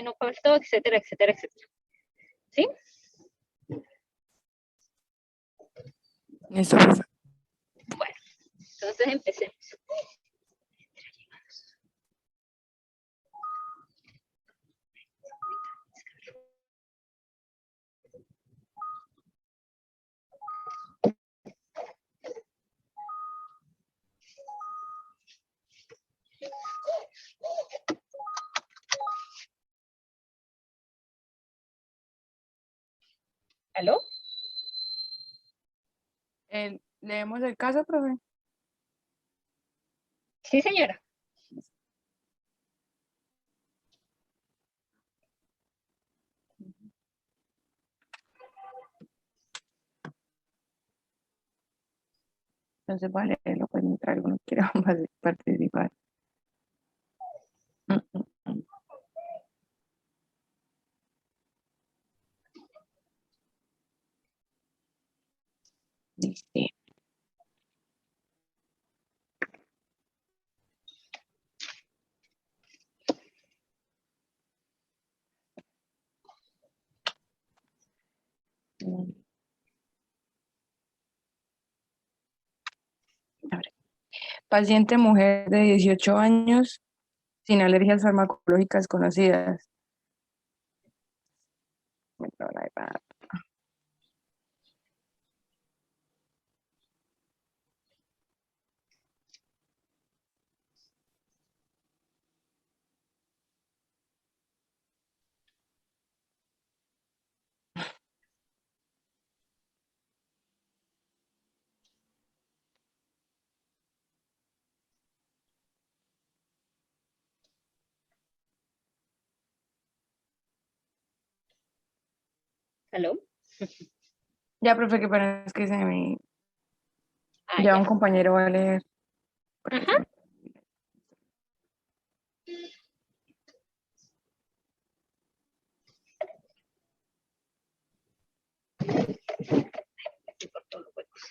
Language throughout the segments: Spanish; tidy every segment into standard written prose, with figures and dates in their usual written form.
no faltó, etcétera, etcétera, etcétera. ¿Sí? Listo, profe. Bueno, entonces empecemos. ¿Aló? ¿Leemos el caso, profe? Sí, señora. Entonces, vale, lo pueden entrar alguno quiera participar. Listo. A ver. Paciente mujer de 18 años sin alergias farmacológicas conocidas. ¿Aló? Ya, profe, que parece que se me... Ah, Ya ya. un compañero va a leer. Ajá. Por todos los huecos.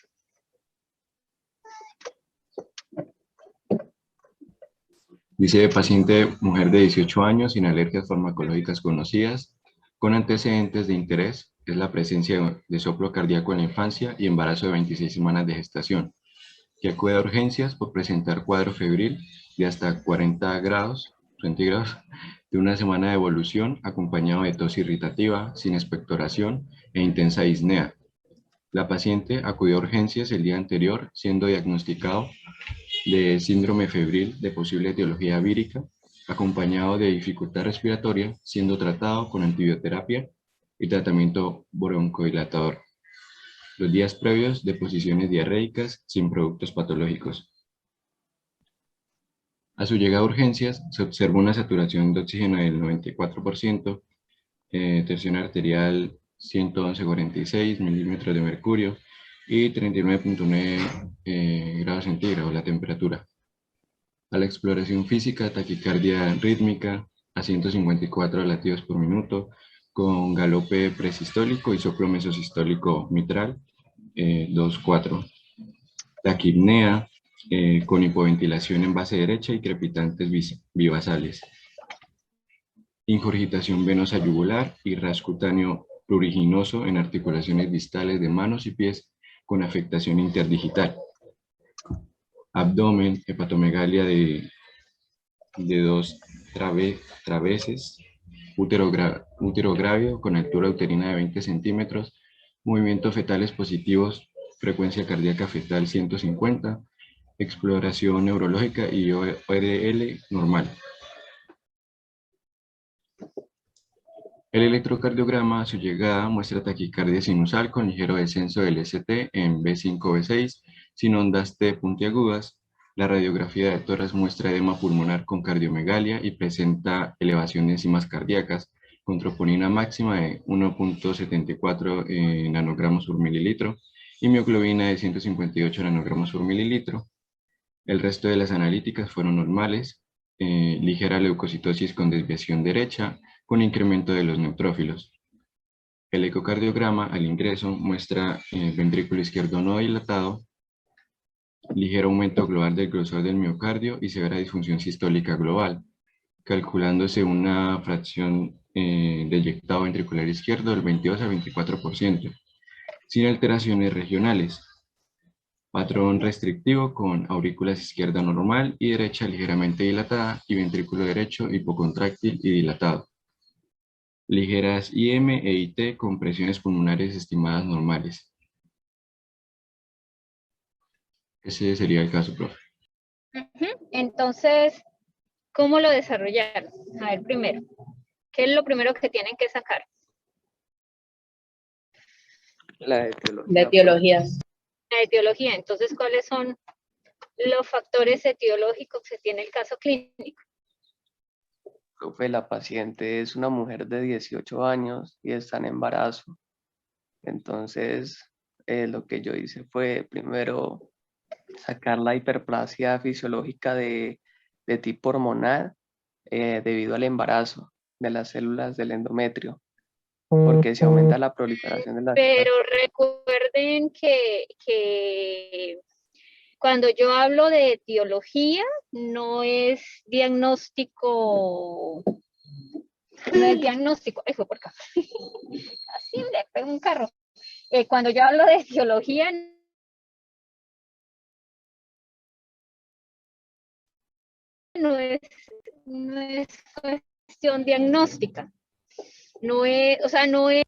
Dice paciente mujer de 18 años sin alergias farmacológicas conocidas, con antecedentes de interés, es la presencia de soplo cardíaco en la infancia y embarazo de 26 semanas de gestación, que acude a urgencias por presentar cuadro febril de hasta 40 grados centígrados de una semana de evolución acompañado de tos irritativa, sin expectoración e intensa disnea. La paciente acudió a urgencias el día anterior siendo diagnosticado de síndrome febril de posible etiología vírica, acompañado de dificultad respiratoria, siendo tratado con antibioterapia y tratamiento broncodilatador. Los días previos de posiciones diarreicas sin productos patológicos. A su llegada a urgencias se observa una saturación de oxígeno del 94%, tensión arterial 111,46 milímetros de mercurio y 39,9 grados centígrados la temperatura. A la exploración física, taquicardia rítmica a 154 latidos por minuto, con galope presistólico y soplo mesosistólico mitral 2,4. Taquipnea con hipoventilación en base derecha y crepitantes bivasales. Ingurgitación venosa yugular y ras cutáneo pruriginoso en articulaciones distales de manos y pies con afectación interdigital. Abdomen, hepatomegalia de 2 traveses, útero grávido con altura uterina de 20 centímetros, movimientos fetales positivos, frecuencia cardíaca fetal 150, exploración neurológica y ORL normal. El electrocardiograma a su llegada muestra taquicardia sinusal con ligero descenso del ST en B5-B6, sin ondas T puntiagudas. La radiografía de tórax muestra edema pulmonar con cardiomegalia y presenta elevación de enzimas cardíacas con troponina máxima de 1,74 nanogramos por mililitro y mioglobina de 158 nanogramos por mililitro. El resto de las analíticas fueron normales, ligera leucocitosis con desviación derecha, con incremento de los neutrófilos. El ecocardiograma al ingreso muestra ventrículo izquierdo no dilatado, ligero aumento global del grosor del miocardio y severa disfunción sistólica global, calculándose una fracción de eyectado ventricular izquierdo del 22 al 24%, sin alteraciones regionales. Patrón restrictivo con aurículas izquierda normal y derecha ligeramente dilatada y ventrículo derecho hipocontráctil y dilatado. Ligeras IM e IT con presiones pulmonares estimadas normales. Ese sería el caso, profe. Entonces, ¿cómo lo desarrollaron? A ver, primero, ¿qué es lo primero que tienen que sacar? La etiología. La etiología. La etiología. Entonces, ¿cuáles son los factores etiológicos que tiene el caso clínico? Profe, la paciente es una mujer de 18 años y está en embarazo. Entonces, lo que yo hice fue primero sacar la hiperplasia fisiológica de tipo hormonal debido al embarazo de las células del endometrio, porque se aumenta la proliferación de las Pero recuerden que cuando yo hablo de etiología, no es diagnóstico. No es diagnóstico. Ay, fue por acá. Así le pego un carro. Cuando yo hablo de etiología, no es cuestión diagnóstica. No es, o sea, no es.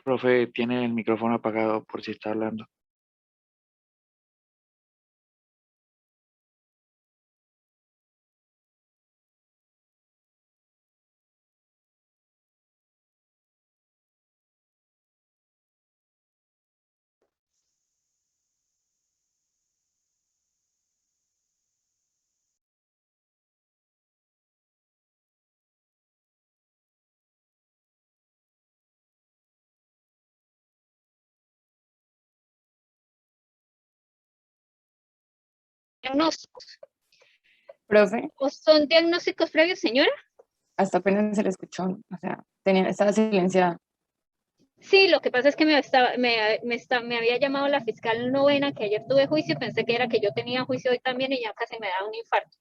Profe, tiene el micrófono apagado por si está hablando. Diagnósticos. Profe, ¿O son diagnósticos previos, señora? hasta apenas se le escuchó, o sea, estaba silenciada. Sí, lo que pasa es que me había llamado la fiscal novena, que ayer tuve juicio, pensé que era que yo tenía juicio hoy también y ya casi me da un infarto.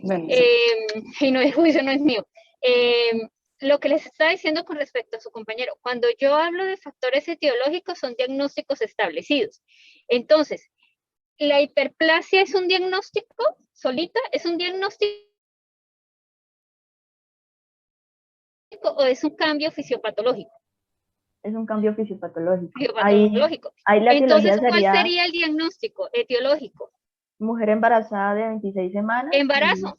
Bueno, sí. Y no, el juicio no es mío. Lo que les estaba diciendo con respecto a su compañero, cuando yo hablo de factores etiológicos, son diagnósticos establecidos. Entonces, ¿la hiperplasia es un diagnóstico solita? ¿Es un diagnóstico o es un cambio fisiopatológico? Es un cambio fisiopatológico. Fisiopatológico. Ahí la etiología Entonces, ¿cuál sería sería el diagnóstico etiológico? mujer embarazada de 26 semanas. Embarazo.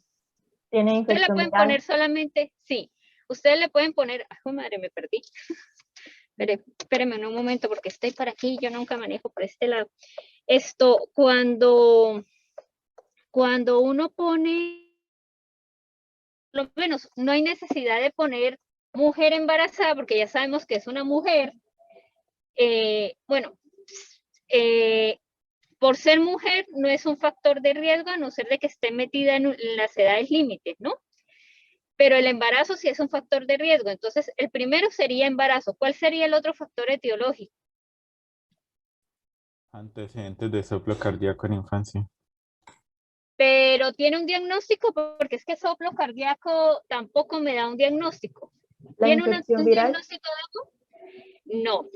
Tiene Ustedes le infección pueden viral. poner solamente, sí. Ustedes le pueden poner, ay, madre, me perdí. Espéreme un momento porque estoy por aquí, yo nunca manejo por este lado. Esto, cuando uno pone, por lo menos, no hay necesidad de poner mujer embarazada porque ya sabemos que es una mujer. Bueno, por ser mujer no es un factor de riesgo a no ser de que esté metida en las edades límites, ¿no? Pero el embarazo sí es un factor de riesgo. Entonces, el primero sería embarazo. ¿Cuál sería el otro factor etiológico? Antecedentes de soplo cardíaco en infancia. Pero tiene un diagnóstico, porque es que soplo cardíaco tampoco me da un diagnóstico. La ¿Tiene infección un viral. diagnóstico de algo? No.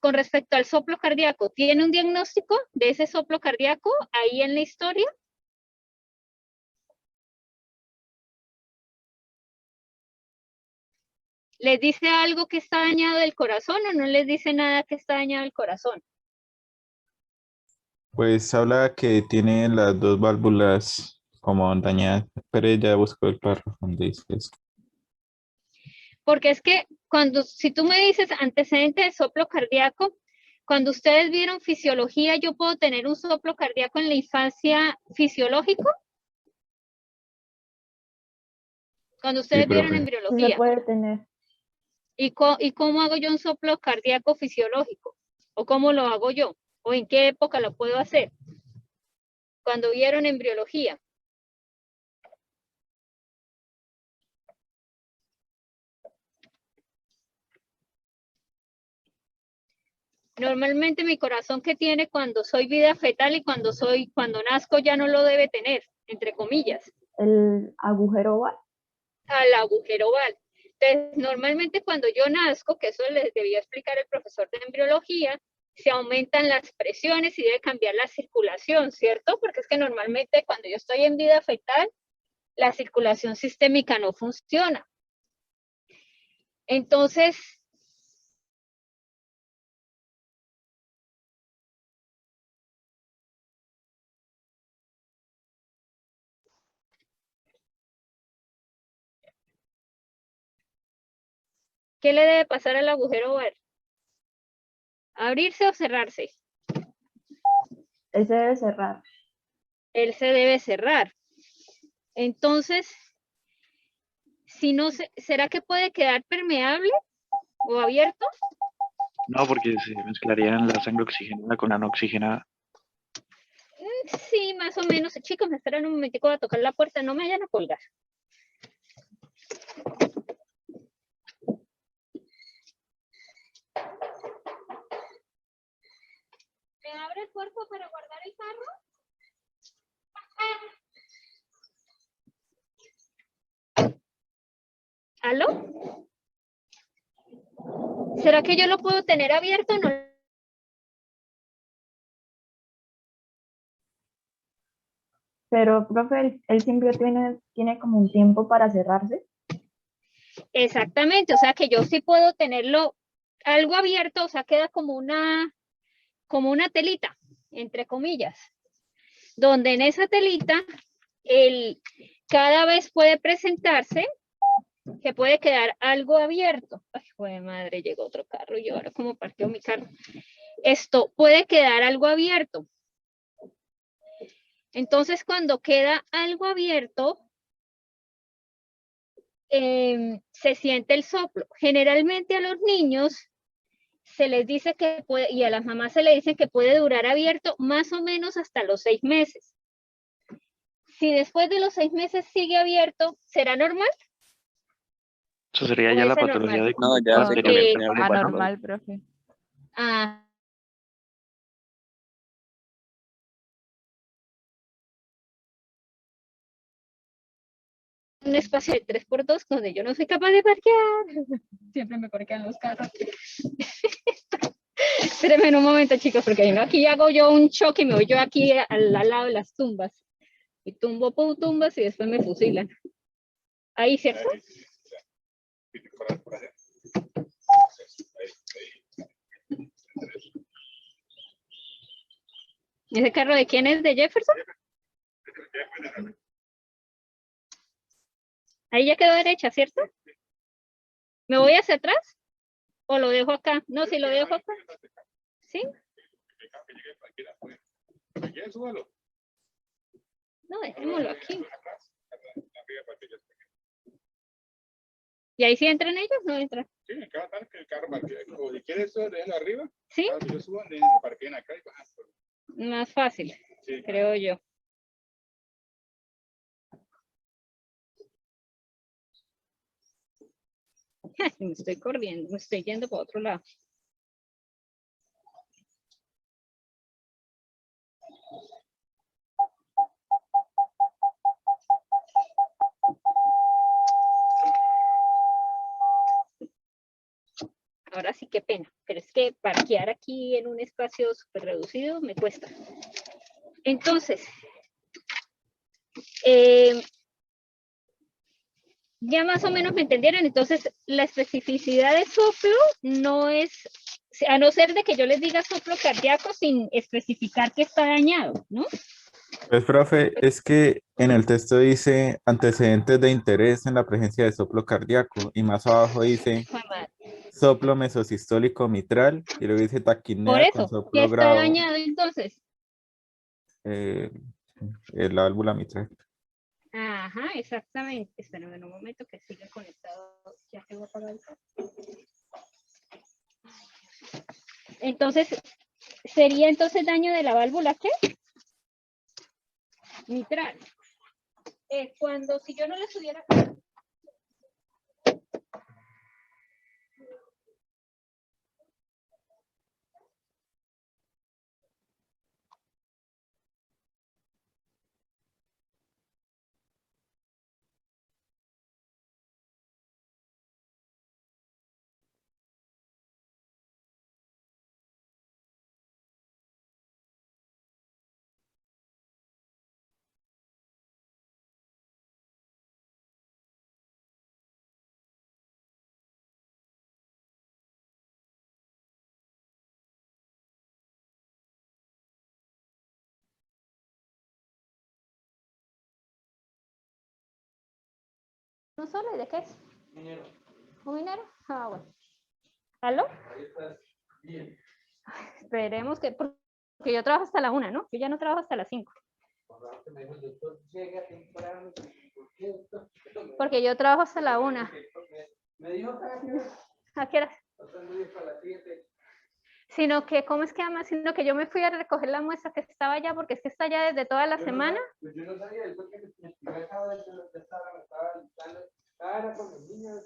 Con respecto al soplo cardíaco, ¿tiene un diagnóstico de ese soplo cardíaco ahí en la historia? ¿Les dice algo que está dañado el corazón o no les dice nada que está dañado el corazón? Pues habla que tiene las dos válvulas como dañadas, pero ella buscó el párrafo donde dice eso. Porque es que si tú me dices antecedente de soplo cardíaco, cuando ustedes vieron fisiología, ¿yo puedo tener un soplo cardíaco en la infancia fisiológico? Cuando ustedes vieron profe. Sí se embriología. puede tener. ¿Y cómo hago yo un soplo cardíaco fisiológico? ¿O cómo lo hago yo? ¿O en qué época lo puedo hacer? Cuando vieron embriología. Normalmente mi corazón que tiene cuando soy vida fetal y cuando nazco ya no lo debe tener, entre comillas, El agujero oval. al agujero oval. Entonces, normalmente cuando yo nazco, que eso les debía explicar el profesor de embriología, se aumentan las presiones y debe cambiar la circulación, ¿cierto? Porque es que normalmente cuando yo estoy en vida fetal, la circulación sistémica no funciona. Entonces, ¿qué le debe pasar al agujero oval? ¿Abrirse o cerrarse? Él se debe cerrar. Él se debe cerrar. Entonces, si no ¿será que puede quedar permeable o abierto? No, porque se mezclarían la sangre oxigenada con la no oxigenada. Sí, más o menos. Chicos, me esperan un momentico a tocar la puerta, no me vayan a colgar. ¿Me abre el cuerpo para guardar el carro? ¿Aló? ¿Será que yo lo puedo tener abierto o no? Pero, profe, él siempre tiene como un tiempo para cerrarse. Exactamente, o sea que yo sí puedo tenerlo algo abierto, o sea, queda como una telita, entre comillas, donde en esa telita cada vez puede presentarse que puede quedar algo abierto. Ay, joder, madre, llegó otro carro y ahora cómo parqueo mi carro. Esto puede quedar algo abierto. Entonces, cuando queda algo abierto, se siente el soplo. Generalmente a los niños se les dice que puede, y a las mamás se les dice que puede durar abierto más o menos hasta los 6 meses. Si después de los 6 meses sigue abierto, ¿será normal? Eso sería ¿O ya es la patología anormal? de No, ya sería Eh, permeable para todo. Anormal, profe. Ah, un espacio de 3x2 donde yo no soy capaz de parquear. Siempre me parquean los carros. Espérenme un momento, chicos, porque aquí hago yo un choque y me voy yo aquí al lado de las tumbas. Y tumbo tumbas y después me fusilan. Ahí, ¿cierto? ¿Ese carro de quién es? ¿De Jefferson? Ahí ya quedó derecha, ¿cierto? ¿Me voy hacia atrás? ¿O lo dejo acá? No, si lo dejo acá. ¿Sí? No, dejémoslo aquí. ¿Y ahí sí entran ellos? No entran. Sí, acá está el carro parqueado. Si quieres eso, déjalo arriba. ¿Sí? Si yo subo, parqueen acá y bajan. Más fácil, Sí. creo yo. Me estoy corriendo, me estoy yendo por otro lado. Ahora sí, qué pena, pero es que parquear aquí en un espacio súper reducido me cuesta. Entonces, ya más o menos me entendieron. Entonces, la especificidad de soplo no es a no ser de que yo les diga soplo cardíaco sin especificar que está dañado, ¿no? Pues, profe, es que en el texto dice antecedentes de interés en la presencia de soplo cardíaco y más abajo dice Jue madre. soplo mesosistólico mitral y luego dice Por taquipnea con eso, ¿qué soplo está grave, dañado entonces? la válvula mitral. Ajá, exactamente. Espérame un momento que siga conectado. Ya tengo apagado. Entonces, ¿sería entonces daño de la válvula qué? Mitral. Cuando, si yo no le subiera... ¿No solo? ¿Y de qué es? Minero. ¿Un minero? Ah, bueno. ¿Aló? Esperemos que... Porque yo trabajo hasta la 1, ¿no? Yo ya no trabajo hasta las 5. Porque yo trabajo hasta la 1. ¿A qué hora? Sino que, ¿cómo es que llama? Sino que yo me fui a recoger la muestra que estaba allá, porque es que está allá desde toda la semana. Pues yo no sabía, después que me escribió esa hora, yo no estaba, me estaba gritando, estaba con los niños,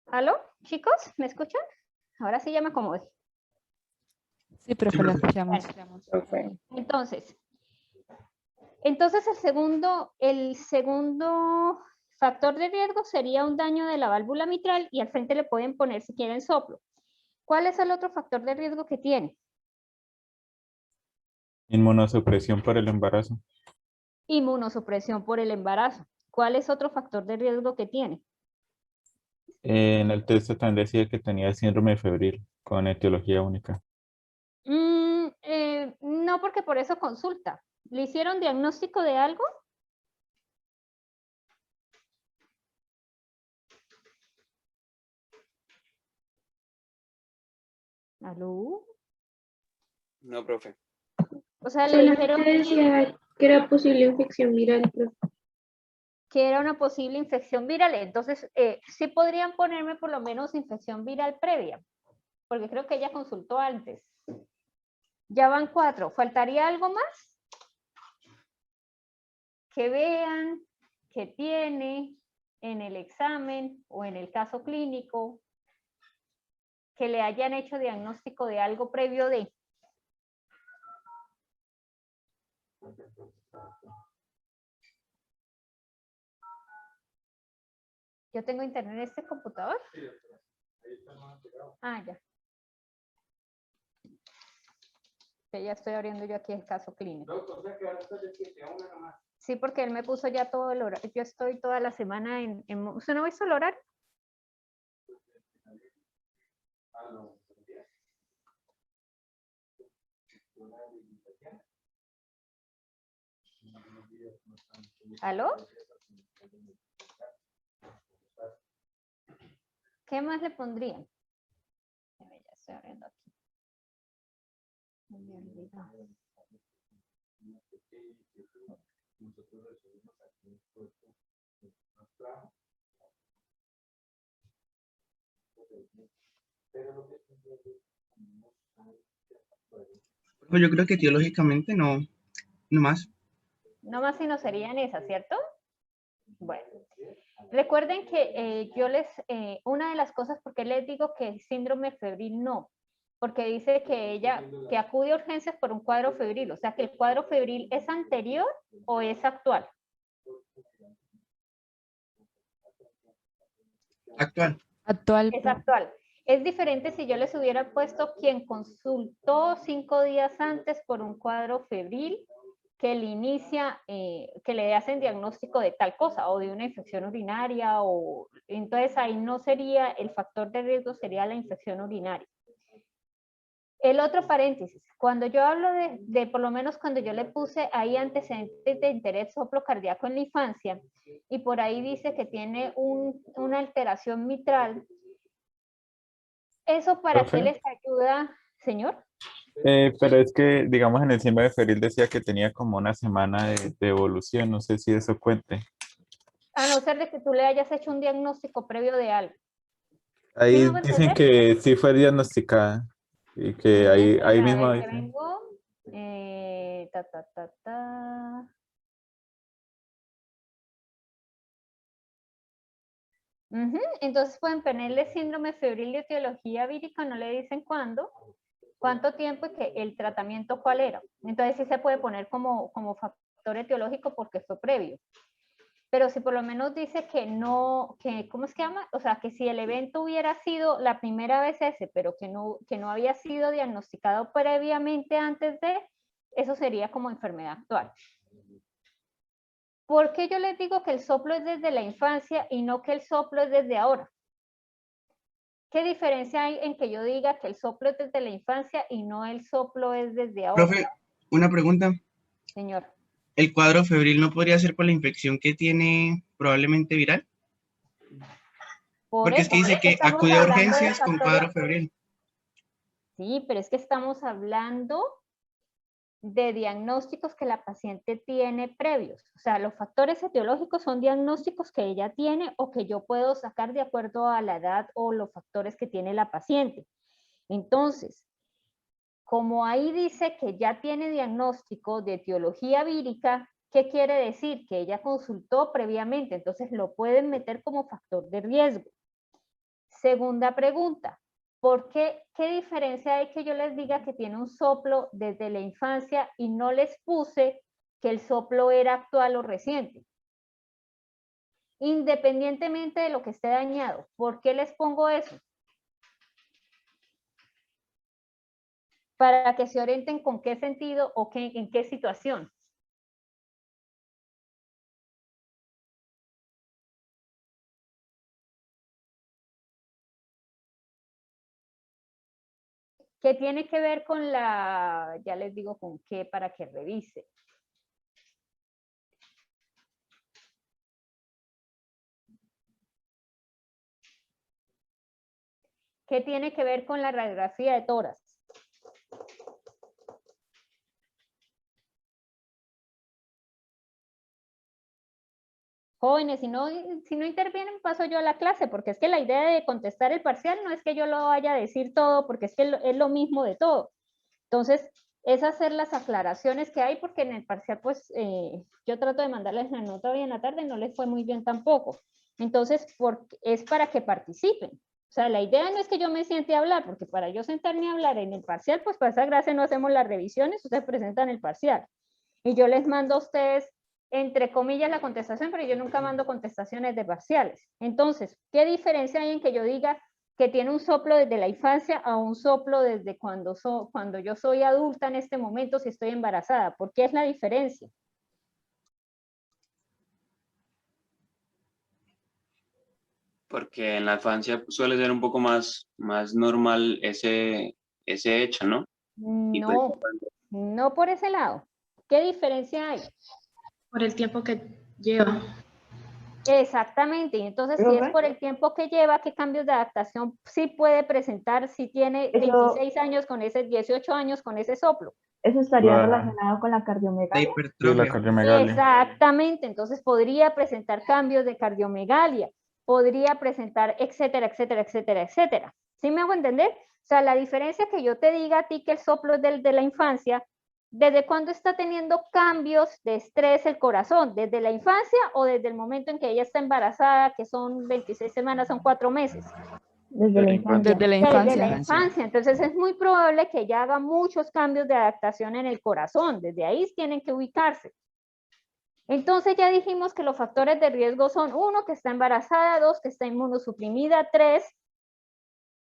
¿Aló, chicos? ¿Me escuchan? Ahora sí ya me acomodé. Sí, profe, lo escuchamos. Profe. Entonces el segundo factor de riesgo sería un daño de la válvula mitral y al frente le pueden poner si quieren soplo. ¿Cuál es el otro factor de riesgo que tiene? Inmunosupresión por el embarazo. Inmunosupresión por el embarazo. ¿Cuál es otro factor de riesgo que tiene? En el texto también decía que tenía síndrome febril con etiología única. No, porque por eso consulta. ¿Le hicieron diagnóstico de algo? ¿Aló? No, profe. O sea, le dijeron decía que era posible infección viral, profe. que era una posible infección viral. Entonces, sí podrían ponerme por lo menos infección viral previa, porque creo que ella consultó antes. Ya van 4. ¿Faltaría algo más? Que vean que tiene en el examen o en el caso clínico, que le hayan hecho diagnóstico de algo previo de... ¿Yo tengo internet en este computador? Ah, ya. Que ya estoy abriendo yo aquí el caso clínico. Sí, porque él me puso ya todo el horario. Yo estoy toda la semana en ¿usted no ha visto el horario? ¿Aló? ¿Qué más le pondrían? Ya estoy abriendo aquí. Yo creo que teológicamente no más. No más si no serían esas, ¿cierto? Bueno, recuerden que una de las cosas, porque les digo que el síndrome febril no, porque dice que ella, que acude a urgencias por un cuadro febril, o sea que el cuadro febril es anterior o es actual. Actual. Actual. Es actual. Es diferente si yo les hubiera puesto quien consultó 5 días antes por un cuadro febril que le inicia, que le hacen diagnóstico de tal cosa o de una infección urinaria, o entonces ahí no sería el factor de riesgo, sería la infección urinaria. El otro paréntesis, cuando yo hablo de por lo menos cuando yo le puse ahí antecedentes de interés soplo cardíaco en la infancia, y por ahí dice que tiene una alteración mitral, ¿eso para Profe. qué les ayuda, señor? Pero es que, digamos, en el síndrome febril decía que tenía como una semana de evolución, no sé si eso cuente. A no ser de que tú le hayas hecho un diagnóstico previo de algo. Ahí ¿Sí me hago dicen entender? que sí fue diagnosticada y que ahí Espérame, a mismo ver, que dice. vengo. Ta. Entonces pueden ponerle síndrome febril de etiología vírica, no le dicen cuándo, cuánto tiempo y que el tratamiento cuál era. Entonces sí se puede poner como factor etiológico porque fue previo. Pero si por lo menos dice que no, que, ¿cómo es que llama? O sea, que si el evento hubiera sido la primera vez ese, pero que no había sido diagnosticado previamente antes de, eso sería como enfermedad actual. ¿Por qué yo les digo que el soplo es desde la infancia y no que el soplo es desde ahora? ¿Qué diferencia hay en que yo diga que el soplo es desde la infancia y no el soplo es desde ahora? Profe, una pregunta. Señor. ¿El cuadro febril no podría ser por la infección que tiene probablemente viral? Porque es que dice que estamos acude a hablando de urgencias con factores. cuadro febril. Sí, pero es que estamos hablando de diagnósticos que la paciente tiene previos. O sea, los factores etiológicos son diagnósticos que ella tiene o que yo puedo sacar de acuerdo a la edad o los factores que tiene la paciente. Entonces, como ahí dice que ya tiene diagnóstico de etiología vírica, ¿qué quiere decir? Que ella consultó previamente, entonces lo pueden meter como factor de riesgo. Segunda pregunta, ¿por qué? ¿Qué diferencia hay que yo les diga que tiene un soplo desde la infancia y no les puse que el soplo era actual o reciente? Independientemente de lo que esté dañado, ¿por qué les pongo eso? Para que se orienten con qué sentido o en qué situación. ¿Qué tiene que ver con la, ya les digo con qué para que revise? ¿Qué tiene que ver con la radiografía de tórax? Jóvenes, si no intervienen, paso yo a la clase, porque es que la idea de contestar el parcial no es que yo lo vaya a decir todo, porque es que es lo mismo de todo. Entonces, es hacer las aclaraciones que hay, porque en el parcial, pues, yo trato de mandarles la nota hoy en la tarde, no les fue muy bien tampoco. Entonces, es para que participen. O sea, la idea no es que yo me siente a hablar, porque para yo sentarme a hablar en el parcial, pues para esa gracia no hacemos las revisiones, ustedes presentan el parcial. Y yo les mando a ustedes, entre comillas, la contestación, pero yo nunca mando contestaciones de parciales. Entonces, ¿qué diferencia hay en que yo diga que tiene un soplo desde la infancia a un soplo desde cuando yo soy adulta en este momento, si estoy embarazada? ¿Por qué es la diferencia? Porque en la infancia suele ser un poco más normal ese hecho, ¿no? Y pues, No por ese lado. ¿Qué diferencia hay? Por el tiempo que lleva. Exactamente, y entonces si es por el tiempo que lleva, ¿qué cambios de adaptación sí puede presentar si tiene 26 años con ese, 18 años con ese soplo? Eso estaría relacionado con la cardiomegalia. Sí, la cardiomegalia. Exactamente, entonces podría presentar cambios de cardiomegalia, podría presentar, etcétera, etcétera, etcétera, etcétera. ¿Sí me hago entender? O sea, la diferencia que yo te diga a ti que el soplo es de la infancia, ¿desde cuándo está teniendo cambios de estrés el corazón? ¿Desde la infancia o desde el momento en que ella está embarazada, que son 26 semanas, son 4 meses? Desde la infancia. Desde la Desde la infancia. infancia. Entonces es muy probable que ella haga muchos cambios de adaptación en el corazón. Desde ahí tienen que ubicarse. Entonces ya dijimos que los factores de riesgo son 1, que está embarazada, 2, que está inmunosuprimida, 3,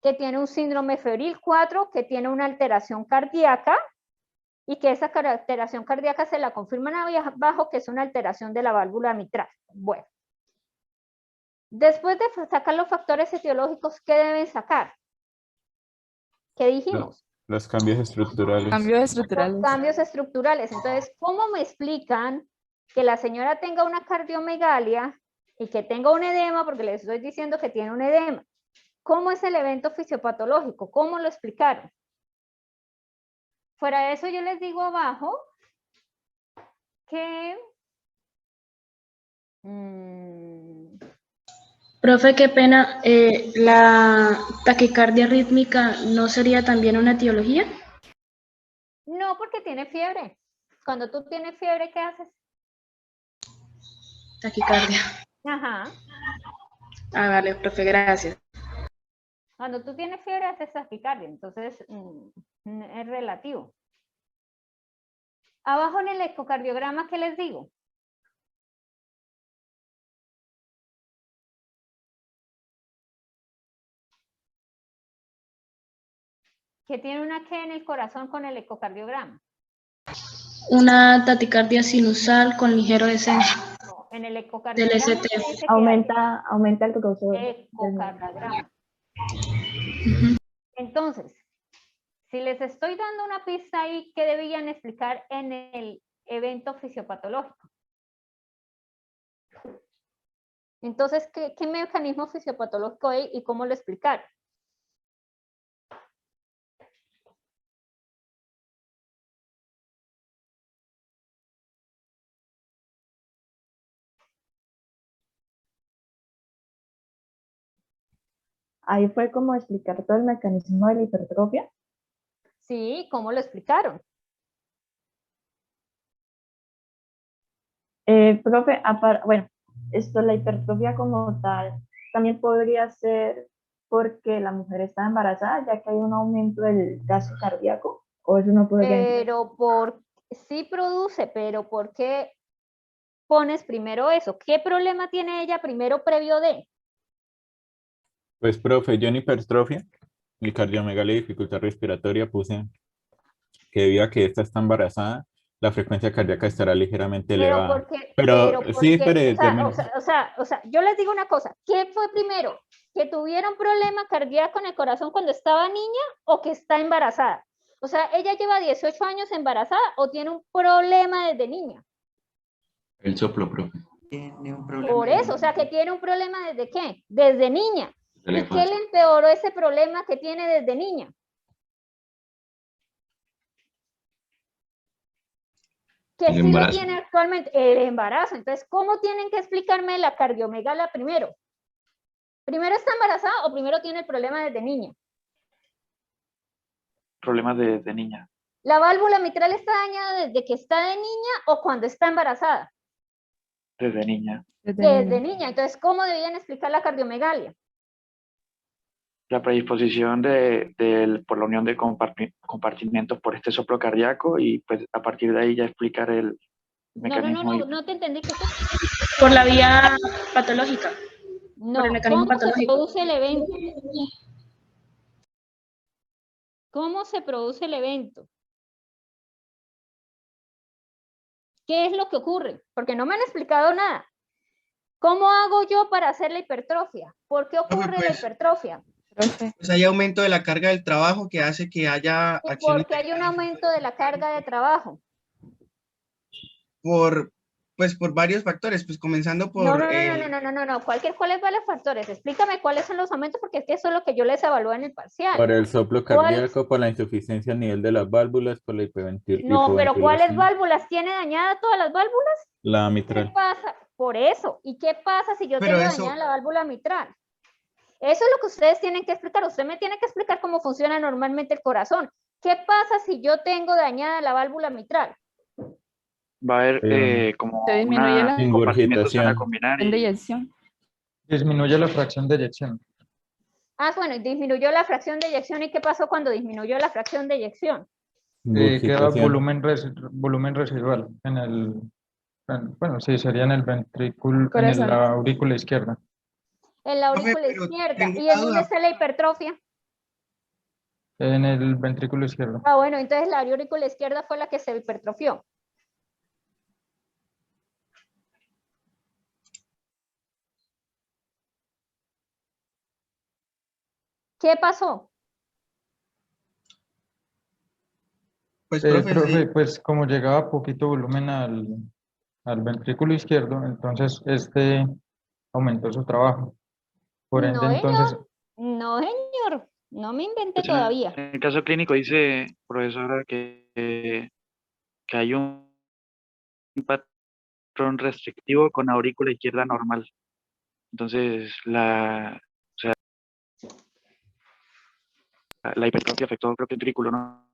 que tiene un síndrome febril, 4, que tiene una alteración cardíaca, y que esa alteración cardíaca se la confirman abajo, que es una alteración de la válvula mitral. Bueno, después de sacar los factores etiológicos, ¿qué deben sacar? ¿Qué dijimos? Los cambios estructurales. Cambios estructurales. Los cambios estructurales. Entonces, ¿cómo me explican que la señora tenga una cardiomegalia y que tenga un edema? Porque les estoy diciendo que tiene un edema. ¿Cómo es el evento fisiopatológico? ¿Cómo lo explicaron? Fuera de eso, yo les digo abajo que... Profe, qué pena, ¿la taquicardia rítmica no sería también una etiología? No, porque tiene fiebre. Cuando tú tienes fiebre, ¿qué haces? Taquicardia. Ajá. Ah, vale, profe, gracias. Cuando tú tienes fiebre, haces taquicardia. Entonces, es relativo. Abajo en el ecocardiograma, ¿qué les digo? ¿Qué tiene una Q en el corazón con el ecocardiograma? Una taquicardia sinusal con ligero descenso. No, en el Del ecocardiograma ST. dice que Aumenta el glucógeno. hay ecocardiograma. Entonces, si les estoy dando una pista ahí, ¿qué debían explicar en el evento fisiopatológico? Entonces, ¿qué mecanismo fisiopatológico hay y cómo lo explicar? Ahí fue como explicar todo el mecanismo de la hipertrofia. Sí, ¿cómo lo explicaron? Profe, bueno, la hipertrofia como tal también podría ser porque la mujer está embarazada, ya que hay un aumento del gasto cardíaco, o eso no podría. Sí produce, pero ¿por qué pones primero eso? ¿Qué problema tiene ella primero previo de? Pues, profe, yo en hipertrofia y cardiomegalia y dificultad respiratoria puse que debido a que esta está embarazada, la frecuencia cardíaca estará ligeramente elevada. Pero sí, pero o sea, yo les digo una cosa, ¿qué fue primero? ¿Que tuviera un problema cardíaco en el corazón cuando estaba niña o que está embarazada? O sea, ¿ella lleva 18 años embarazada o tiene un problema desde niña? El soplo, profe. Tiene un problema. Por eso, o sea, que tiene un problema ¿desde qué? Desde niña. De la ¿Y qué infancia. le empeoró ese problema que tiene desde niña? Que El sí lo embarazo. tiene actualmente, el embarazo. Entonces, ¿cómo tienen que explicarme la cardiomegalia primero? ¿Primero está embarazada o primero tiene el problema desde niña? Problemas de niña. ¿La válvula mitral está dañada desde que está de niña o cuando está embarazada? Desde niña. Desde niña. Entonces, ¿cómo debían explicar la cardiomegalia? La predisposición por la unión de compartimentos por este soplo cardíaco y pues a partir de ahí ya explicar el mecanismo. No te entendí. Por la vía patológica. No, por el mecanismo ¿cómo se patológico. produce el evento? ¿Cómo se produce el evento? ¿Qué es lo que ocurre? Porque no me han explicado nada. ¿Cómo hago yo para hacer la hipertrofia? ¿Por qué ocurre la hipertrofia? Pues hay aumento de la carga del trabajo que hace que haya acciones Porque hay un aumento de la carga de trabajo. por varios factores, pues comenzando por... No. ¿Cuáles son los factores? Explícame cuáles son los aumentos, porque es que eso es lo que yo les evalúo en el parcial. por el soplo cardíaco, por la insuficiencia a nivel de las válvulas, por la hiperventilación. No, pero ¿cuáles válvulas? ¿Tiene dañadas todas las válvulas? La mitral. ¿Qué pasa? Por eso. ¿Y qué pasa si yo tengo dañada la válvula mitral? Eso es lo que ustedes tienen que explicar. Usted me tiene que explicar cómo funciona normalmente el corazón. ¿Qué pasa si yo tengo dañada la válvula mitral? Va a haber como Se disminuye una la compartimentos a combinar y de eyección. Disminuye la fracción de eyección. Ah, bueno, disminuyó la fracción de eyección. ¿Y qué pasó cuando disminuyó la fracción de eyección? Queda volumen residual en el, bueno, sí, sería en el ventrículo, en la aurícula izquierda. En la aurícula izquierda. ¿Y en dónde está la hipertrofia? En el ventrículo izquierdo. Ah, bueno, entonces la aurícula izquierda fue la que se hipertrofió. ¿Qué pasó? Pues, profe, Profe, pues como llegaba poquito volumen al ventrículo izquierdo, entonces este aumentó su trabajo. Por ende, No, entonces, señor. No, señor. No me inventé Pues todavía. en el caso clínico dice, profesora, que hay un patrón restrictivo con aurícula izquierda normal. Entonces, la hipertrofia afectó creo que el ventrículo, ¿no?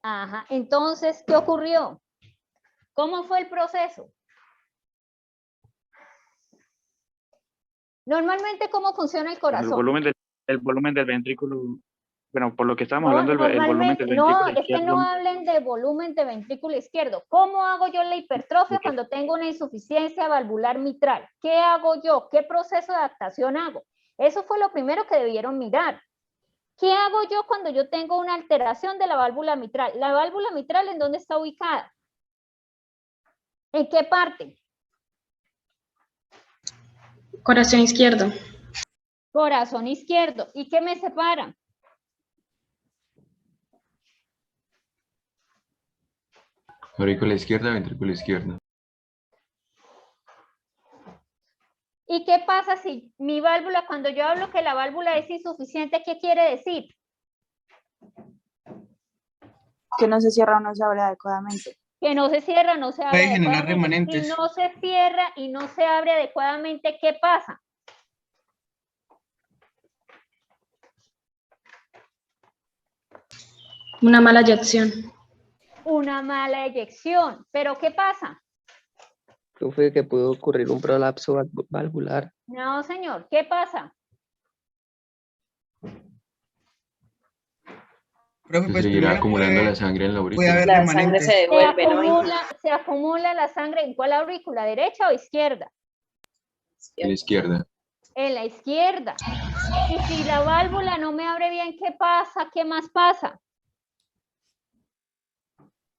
Ajá. Entonces, ¿qué ocurrió? ¿Cómo fue el proceso? Normalmente, ¿cómo funciona el corazón? El volumen del ventrículo, bueno, por lo que estamos No, hablando, el volumen del no, ventrículo es que no izquierdo. hablen de volumen de ventrículo izquierdo. ¿Cómo hago yo la hipertrofia cuando tengo una insuficiencia valvular mitral? ¿Qué hago yo? ¿Qué proceso de adaptación hago? Eso fue lo primero que debieron mirar. ¿Qué hago yo cuando yo tengo una alteración de la válvula mitral? ¿La válvula mitral en dónde está ubicada? ¿En qué parte? Corazón izquierdo. Corazón izquierdo. ¿Y qué me separa? Aurícula izquierda, ventrículo izquierdo. ¿Y qué pasa si mi válvula, cuando yo hablo que la válvula es insuficiente, qué quiere decir? Que no se cierra o no se abre adecuadamente. Que no se cierra, no se abre Puede generar adecuadamente. remanentes. Si no se cierra y no se abre adecuadamente, ¿qué pasa? Una mala eyección. Una mala eyección. ¿Pero qué pasa? Profe, que puede ocurrir un prolapso valvular. No, señor. ¿Qué pasa? Profe, Se pues seguirá primero acumulando la sangre en la puede aurícula. haber La sangre se remanentes. devuelve, ¿no? Se acumula la sangre en cuál aurícula, ¿derecha o izquierda? En la izquierda. En la izquierda. Y si la válvula no me abre bien, ¿qué pasa? ¿Qué más pasa?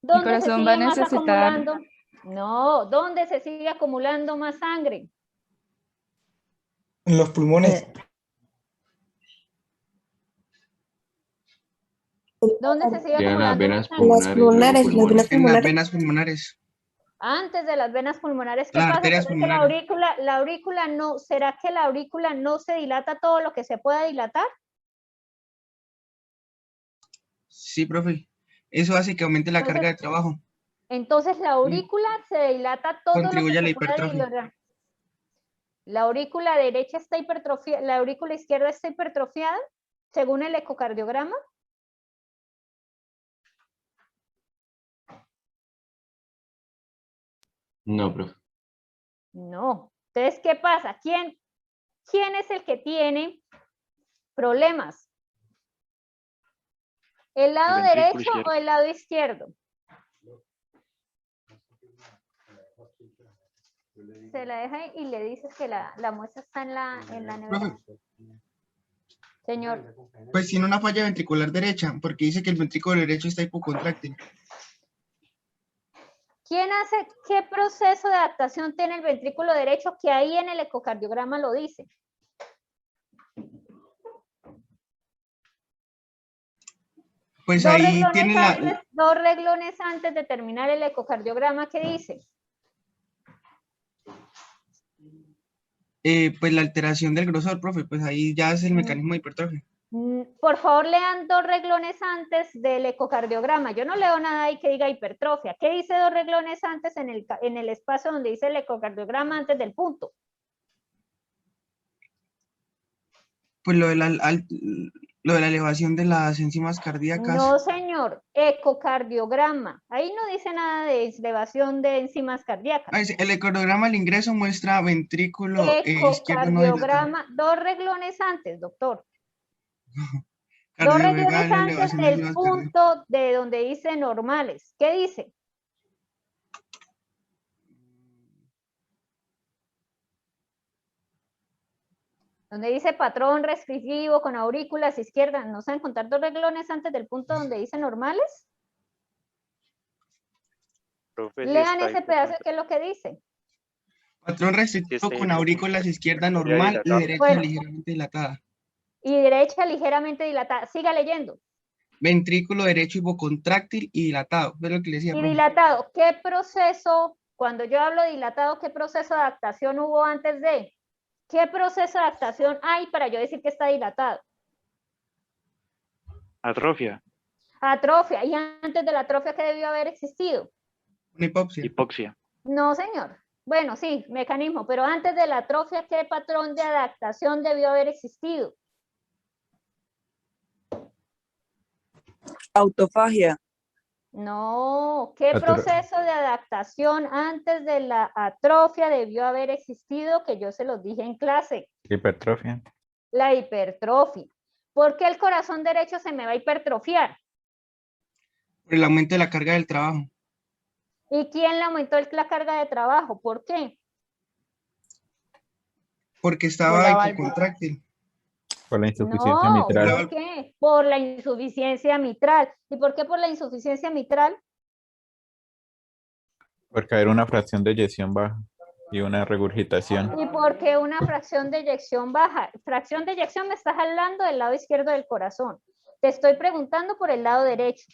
¿Dónde se corazón sigue va a más necesitar- acumulando? No, ¿dónde se sigue acumulando más sangre? En los pulmones. ¿Dónde se sigue Llegan las acumulando venas más sangre? pulmonares, luego pulmones. En las venas pulmonares. Antes de las venas pulmonares, ¿qué Las pasa? arterias ¿Será que pulmonares. la aurícula no, ¿será que la aurícula no se dilata todo lo que se pueda dilatar? Sí, profe. Eso hace que aumente la carga de trabajo. Entonces la aurícula se dilata todo lo Contribuye que a la se pueda hipertrofia. dilatar. La aurícula derecha está hipertrofiada, la aurícula izquierda está hipertrofiada, según el ecocardiograma. No, profe. No. Entonces, ¿qué pasa? ¿Quién es el que tiene problemas? ¿El lado ventrículo derecho izquierdo. o el lado izquierdo? Se la deja y le dices que la muestra está en la nevera. Señor. Pues tiene una falla ventricular derecha, porque dice que el ventrículo derecho está hipocontráctil. ¿Qué proceso de adaptación tiene el ventrículo derecho? Que ahí en el ecocardiograma lo dice. Pues ahí tiene dos renglones antes de terminar el ecocardiograma, ¿qué dice? Pues la alteración del grosor, profe, pues ahí ya es el mecanismo de hipertrofia. Por favor, lean dos renglones antes del ecocardiograma. Yo no leo nada ahí que diga hipertrofia. ¿Qué dice dos renglones antes en el espacio donde dice el ecocardiograma antes del punto? Pues lo de la elevación de las enzimas cardíacas. No, señor. Ecocardiograma. Ahí no dice nada de elevación de enzimas cardíacas. El ecocardiograma al ingreso muestra ventrículo izquierdo no dilatado. Ecocardiograma, dos renglones antes, doctor. Dos renglones antes del punto de donde dice normales. ¿Qué dice? Donde dice patrón restrictivo con aurículas izquierdas, ¿no saben contar 2 renglones antes del punto donde dice normales? Profe, sí Lean está ese ahí, pedazo, ¿qué es lo que dice? Patrón sí restrictivo está ahí, con aurículas izquierda podría normal y dilatar. derecha Bueno. ligeramente dilatada. Y derecha ligeramente dilatada. Siga leyendo. Ventrículo derecho hipocontráctil y dilatado. Es lo que le decía, Y profe. dilatado, ¿qué proceso, cuando yo hablo de dilatado, qué proceso de adaptación hubo antes de? ¿Qué proceso de adaptación hay para yo decir que está dilatado? Atrofia, Atrofia. ¿Y antes de la atrofia qué debió haber existido? Una hipoxia. hipoxia, No, señor. Bueno, sí, mecanismo, pero antes de la atrofia, ¿qué patrón de adaptación debió haber existido? Autofagia. No, ¿qué Atro- proceso de adaptación antes de la atrofia debió haber existido? Que yo se los dije en clase. Hipertrofia. La hipertrofia. ¿Por qué el corazón derecho se me va a hipertrofiar? Por el aumento de la carga del trabajo. ¿Y quién le aumentó la carga de trabajo? ¿Por qué? Porque Por estaba la válvula. hipocontráctil. Por la insuficiencia No, mitral. ¿por qué? Por la insuficiencia mitral. ¿Y por qué por la insuficiencia mitral? Porque hay una fracción de eyección baja y una regurgitación. ¿Y por qué una fracción de eyección baja? Fracción de eyección me estás hablando del lado izquierdo del corazón. Te estoy preguntando por el lado derecho.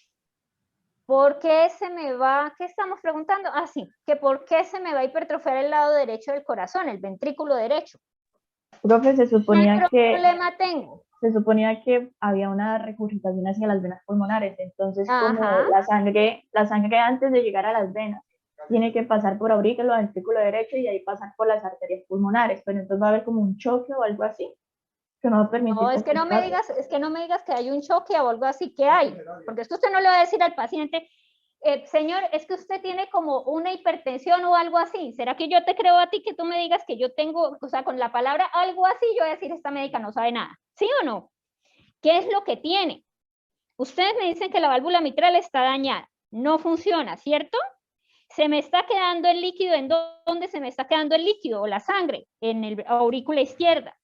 ¿Por qué se me va? ¿Qué estamos preguntando? Ah, sí, que por qué se me va a hipertrofiar el lado derecho del corazón, el ventrículo derecho. Profe, ¿Qué problema tengo? se suponía que había una regurgitación hacia las venas pulmonares, entonces como Ajá. la sangre antes de llegar a las venas tiene que pasar por aurículo, ventrículo derecho y ahí pasar por las arterias pulmonares, pero entonces va a haber como un choque o algo así que no va a permitir. No, es que no me digas que hay un choque o algo así, que hay, porque es que usted no le va a decir al paciente, señor, es que usted tiene como una hipertensión o algo así. ¿Será que yo te creo a ti que tú me digas que yo tengo, o sea, con la palabra algo así, yo voy a decir, esta médica no sabe nada? ¿Sí o no? ¿Qué es lo que tiene? Ustedes me dicen que la válvula mitral está dañada, no funciona, ¿cierto? Se me está quedando el líquido, ¿en dónde se me está quedando el líquido o la sangre? En el aurícula izquierda.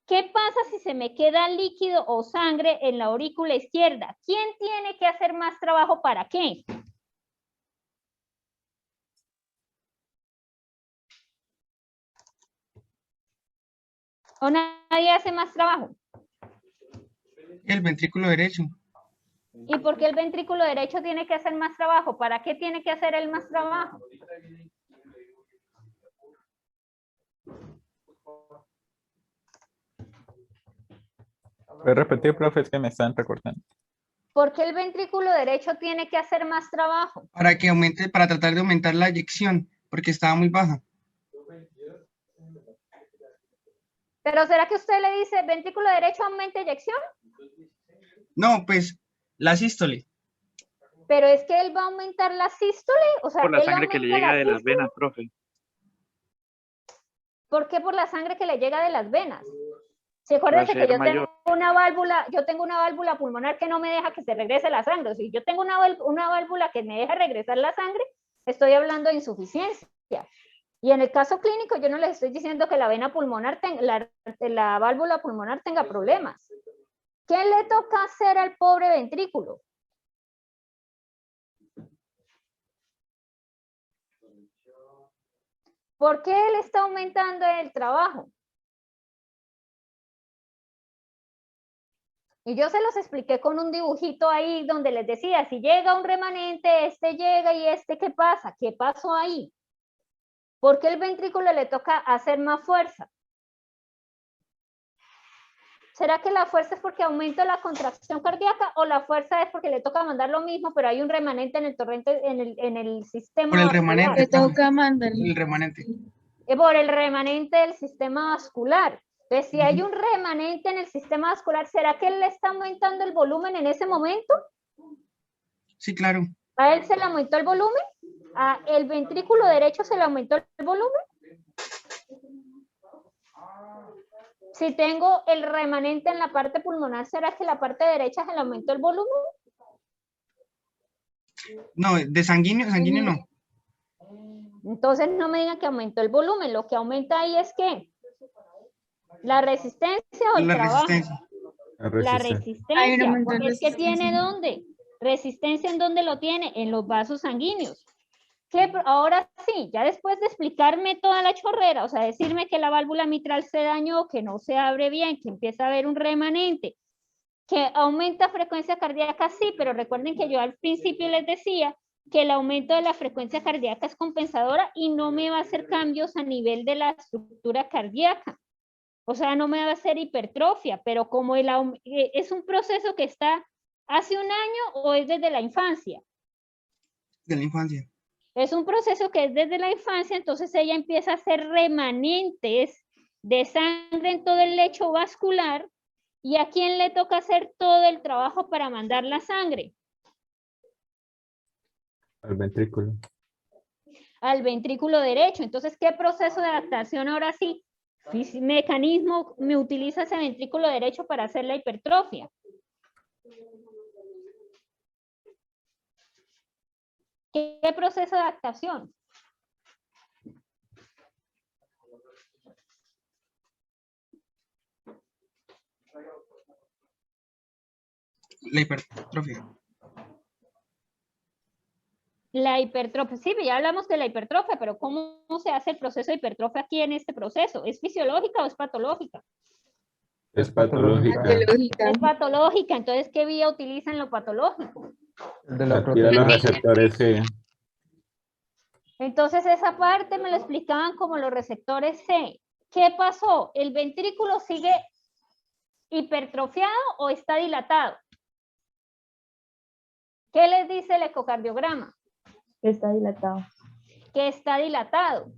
¿Qué pasa si se me queda líquido o sangre en la aurícula izquierda? ¿Quién tiene que hacer más trabajo para qué? ¿O nadie hace más trabajo? El ventrículo derecho. ¿Y por qué el ventrículo derecho tiene que hacer más trabajo? ¿Para qué tiene que hacer él más trabajo? ¿Puedes repetir, profe? Es que me están recortando. ¿Por qué el ventrículo derecho tiene que hacer más trabajo? Para que aumente, para tratar de aumentar la eyección, porque estaba muy baja. ¿Pero será que usted le dice ventrículo derecho aumenta eyección? No, pues la sístole. Pero es que él va a aumentar la sístole, o sea, por la él sangre que le aumenta llega la de las sístole. venas, profe. ¿Por qué por la sangre que le llega de las venas? Si Va a acuérdense que ser yo mayor. tengo una válvula pulmonar que no me deja que se regrese la sangre. Si yo tengo una válvula que me deja regresar la sangre, estoy hablando de insuficiencia. Y en el caso clínico, yo no les estoy diciendo que la vena pulmonar, la válvula pulmonar tenga problemas. ¿Qué le toca hacer al pobre ventrículo? ¿Por qué él está aumentando el trabajo? Y yo se los expliqué con un dibujito ahí donde les decía, si llega un remanente, este llega y este, ¿qué pasa? ¿Qué pasó ahí? ¿Por qué el ventrículo le toca hacer más fuerza? ¿Será que la fuerza es porque aumenta la contracción cardíaca o la fuerza es porque le toca mandar lo mismo, pero hay un remanente en el torrente, en el sistema Por el vascular? remanente. Le toca mandar. El remanente. Por el remanente del sistema vascular. Entonces, si hay un remanente en el sistema vascular, ¿será que él le está aumentando el volumen en ese momento? Sí, claro. ¿A él se le aumentó el volumen? ¿A el ventrículo derecho se le aumentó el volumen? Si tengo el remanente en la parte pulmonar, ¿será que la parte derecha se le aumentó el volumen? No, de sanguíneo no. Entonces no me digan que aumentó el volumen, lo que aumenta ahí es ¿qué? ¿La resistencia o el La trabajo? resistencia. La Hay un resistencia, aumento porque en es que resistencia. tiene ¿dónde? Resistencia en dónde lo tiene, en los vasos sanguíneos. Ahora sí, ya después de explicarme toda la chorrera, o sea, decirme que la válvula mitral se dañó, que no se abre bien, que empieza a haber un remanente, que aumenta frecuencia cardíaca, sí, pero recuerden que yo al principio les decía que el aumento de la frecuencia cardíaca es compensadora y no me va a hacer cambios a nivel de la estructura cardíaca. O sea, no me va a hacer hipertrofia, pero como es un proceso que está hace un año o es desde la infancia. De la infancia. Es un proceso que es desde la infancia, entonces ella empieza a hacer remanentes de sangre en todo el lecho vascular. ¿Y a quién le toca hacer todo el trabajo para mandar la sangre? Al ventrículo. Al ventrículo derecho. Entonces, ¿qué proceso de adaptación ahora sí? Mecanismo me utiliza ese ventrículo derecho para hacer la hipertrofia. ¿Qué proceso de adaptación? La hipertrofia. La hipertrofia, sí, ya hablamos de la hipertrofia, pero ¿cómo se hace el proceso de hipertrofia aquí en este proceso? ¿Es fisiológica o es patológica? Es patológica. Es patológica, entonces, ¿qué vía utiliza en lo patológico? De la Activa los receptores, sí. Entonces, esa parte me lo explicaban como los receptores C. ¿Qué pasó? ¿El ventrículo sigue hipertrofiado o está dilatado? ¿Qué les dice el ecocardiograma? Está dilatado. Que está dilatado.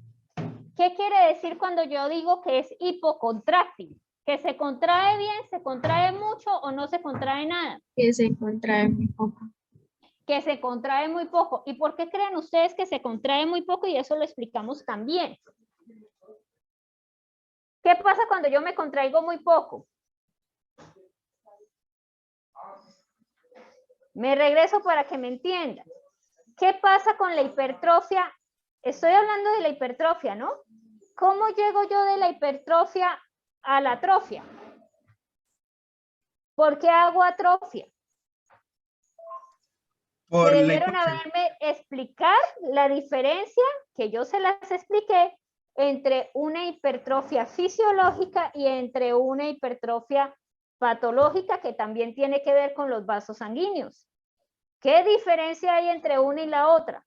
¿Qué quiere decir cuando yo digo que es hipocontráctil? ¿Que se contrae bien, se contrae mucho o no se contrae nada? Que se contrae muy poco. Que se contrae muy poco. ¿Y por qué creen ustedes que se contrae muy poco? Y eso lo explicamos también. ¿Qué pasa cuando yo me contraigo muy poco? Me regreso para que me entiendan. ¿Qué pasa con la hipertrofia? Estoy hablando de la hipertrofia, ¿no? ¿Cómo llego yo de la hipertrofia a la atrofia? ¿Por qué hago atrofia? Por Que la debieron hipoxia. haberme explicar la diferencia, que yo se las expliqué, entre una hipertrofia fisiológica y entre una hipertrofia patológica que también tiene que ver con los vasos sanguíneos. ¿Qué diferencia hay entre una y la otra?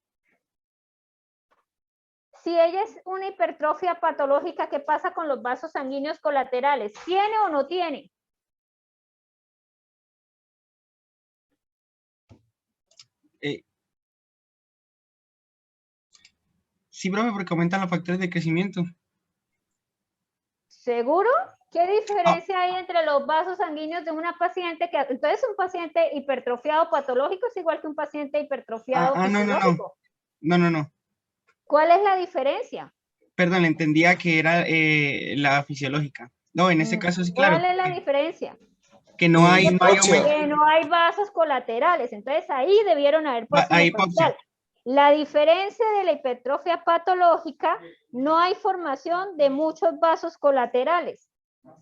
Si ella es una hipertrofia patológica, ¿qué pasa con los vasos sanguíneos colaterales? ¿Tiene o no tiene? Sí, profe, porque aumentan los factores de crecimiento. ¿Seguro? ¿Qué diferencia hay entre los vasos sanguíneos de una paciente que... Entonces, un paciente hipertrofiado patológico es igual que un paciente hipertrofiado fisiológico. No. ¿Cuál es la diferencia? Perdón, entendía que era la fisiológica. No, en este caso sí, claro. ¿Cuál es la diferencia? Que no hay aumento. Que no hay vasos colaterales. Entonces, ahí debieron haber puesto Hay diferencial. La diferencia de la hipertrofia patológica, no hay formación de muchos vasos colaterales.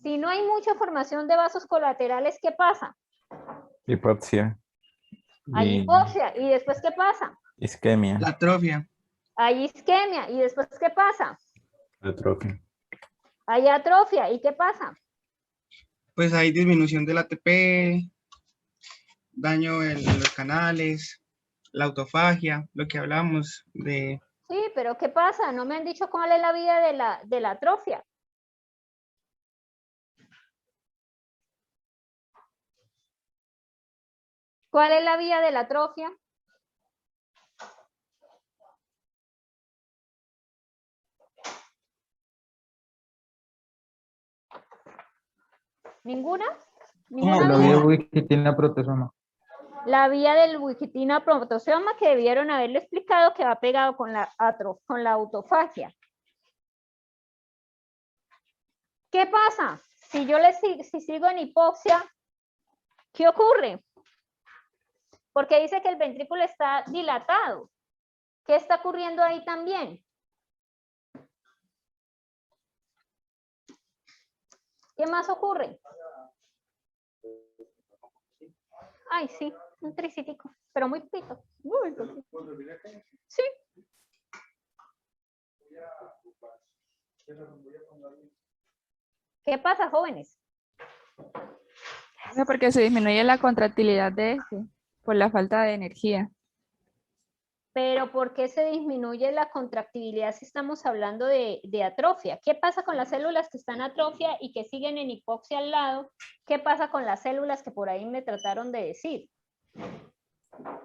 Si no hay mucha formación de vasos colaterales, ¿qué pasa? Hipoxia. Hay hipoxia. ¿Y después qué pasa? Isquemia. La atrofia. Hay isquemia. ¿Y después qué pasa? Atrofia. Hay atrofia. ¿Y qué pasa? Pues hay disminución del ATP, daño en los canales, la autofagia, lo que hablamos de... Sí, pero ¿qué pasa? No me han dicho cuál es la vida de la atrofia. ¿Cuál es la vía de la atrofia? ¿Ninguna? La vía Wichitina protosoma. La vía del Wichitina protosoma, que debieron haberle explicado que va pegado con la autofagia. ¿Qué pasa? Si yo si sigo en hipoxia, ¿qué ocurre? Porque dice que el ventrículo está dilatado. ¿Qué está ocurriendo ahí también? ¿Qué más ocurre? Ay, sí, un tricitico, pero muy poquito. Muy poquito. Sí. ¿Qué pasa, jóvenes? No, porque se disminuye la contractilidad de este por la falta de energía. Pero ¿por qué se disminuye la contractibilidad si estamos hablando de atrofia? ¿Qué pasa con las células que están en atrofia y que siguen en hipoxia al lado? ¿Qué pasa con las células que por ahí me trataron de decir?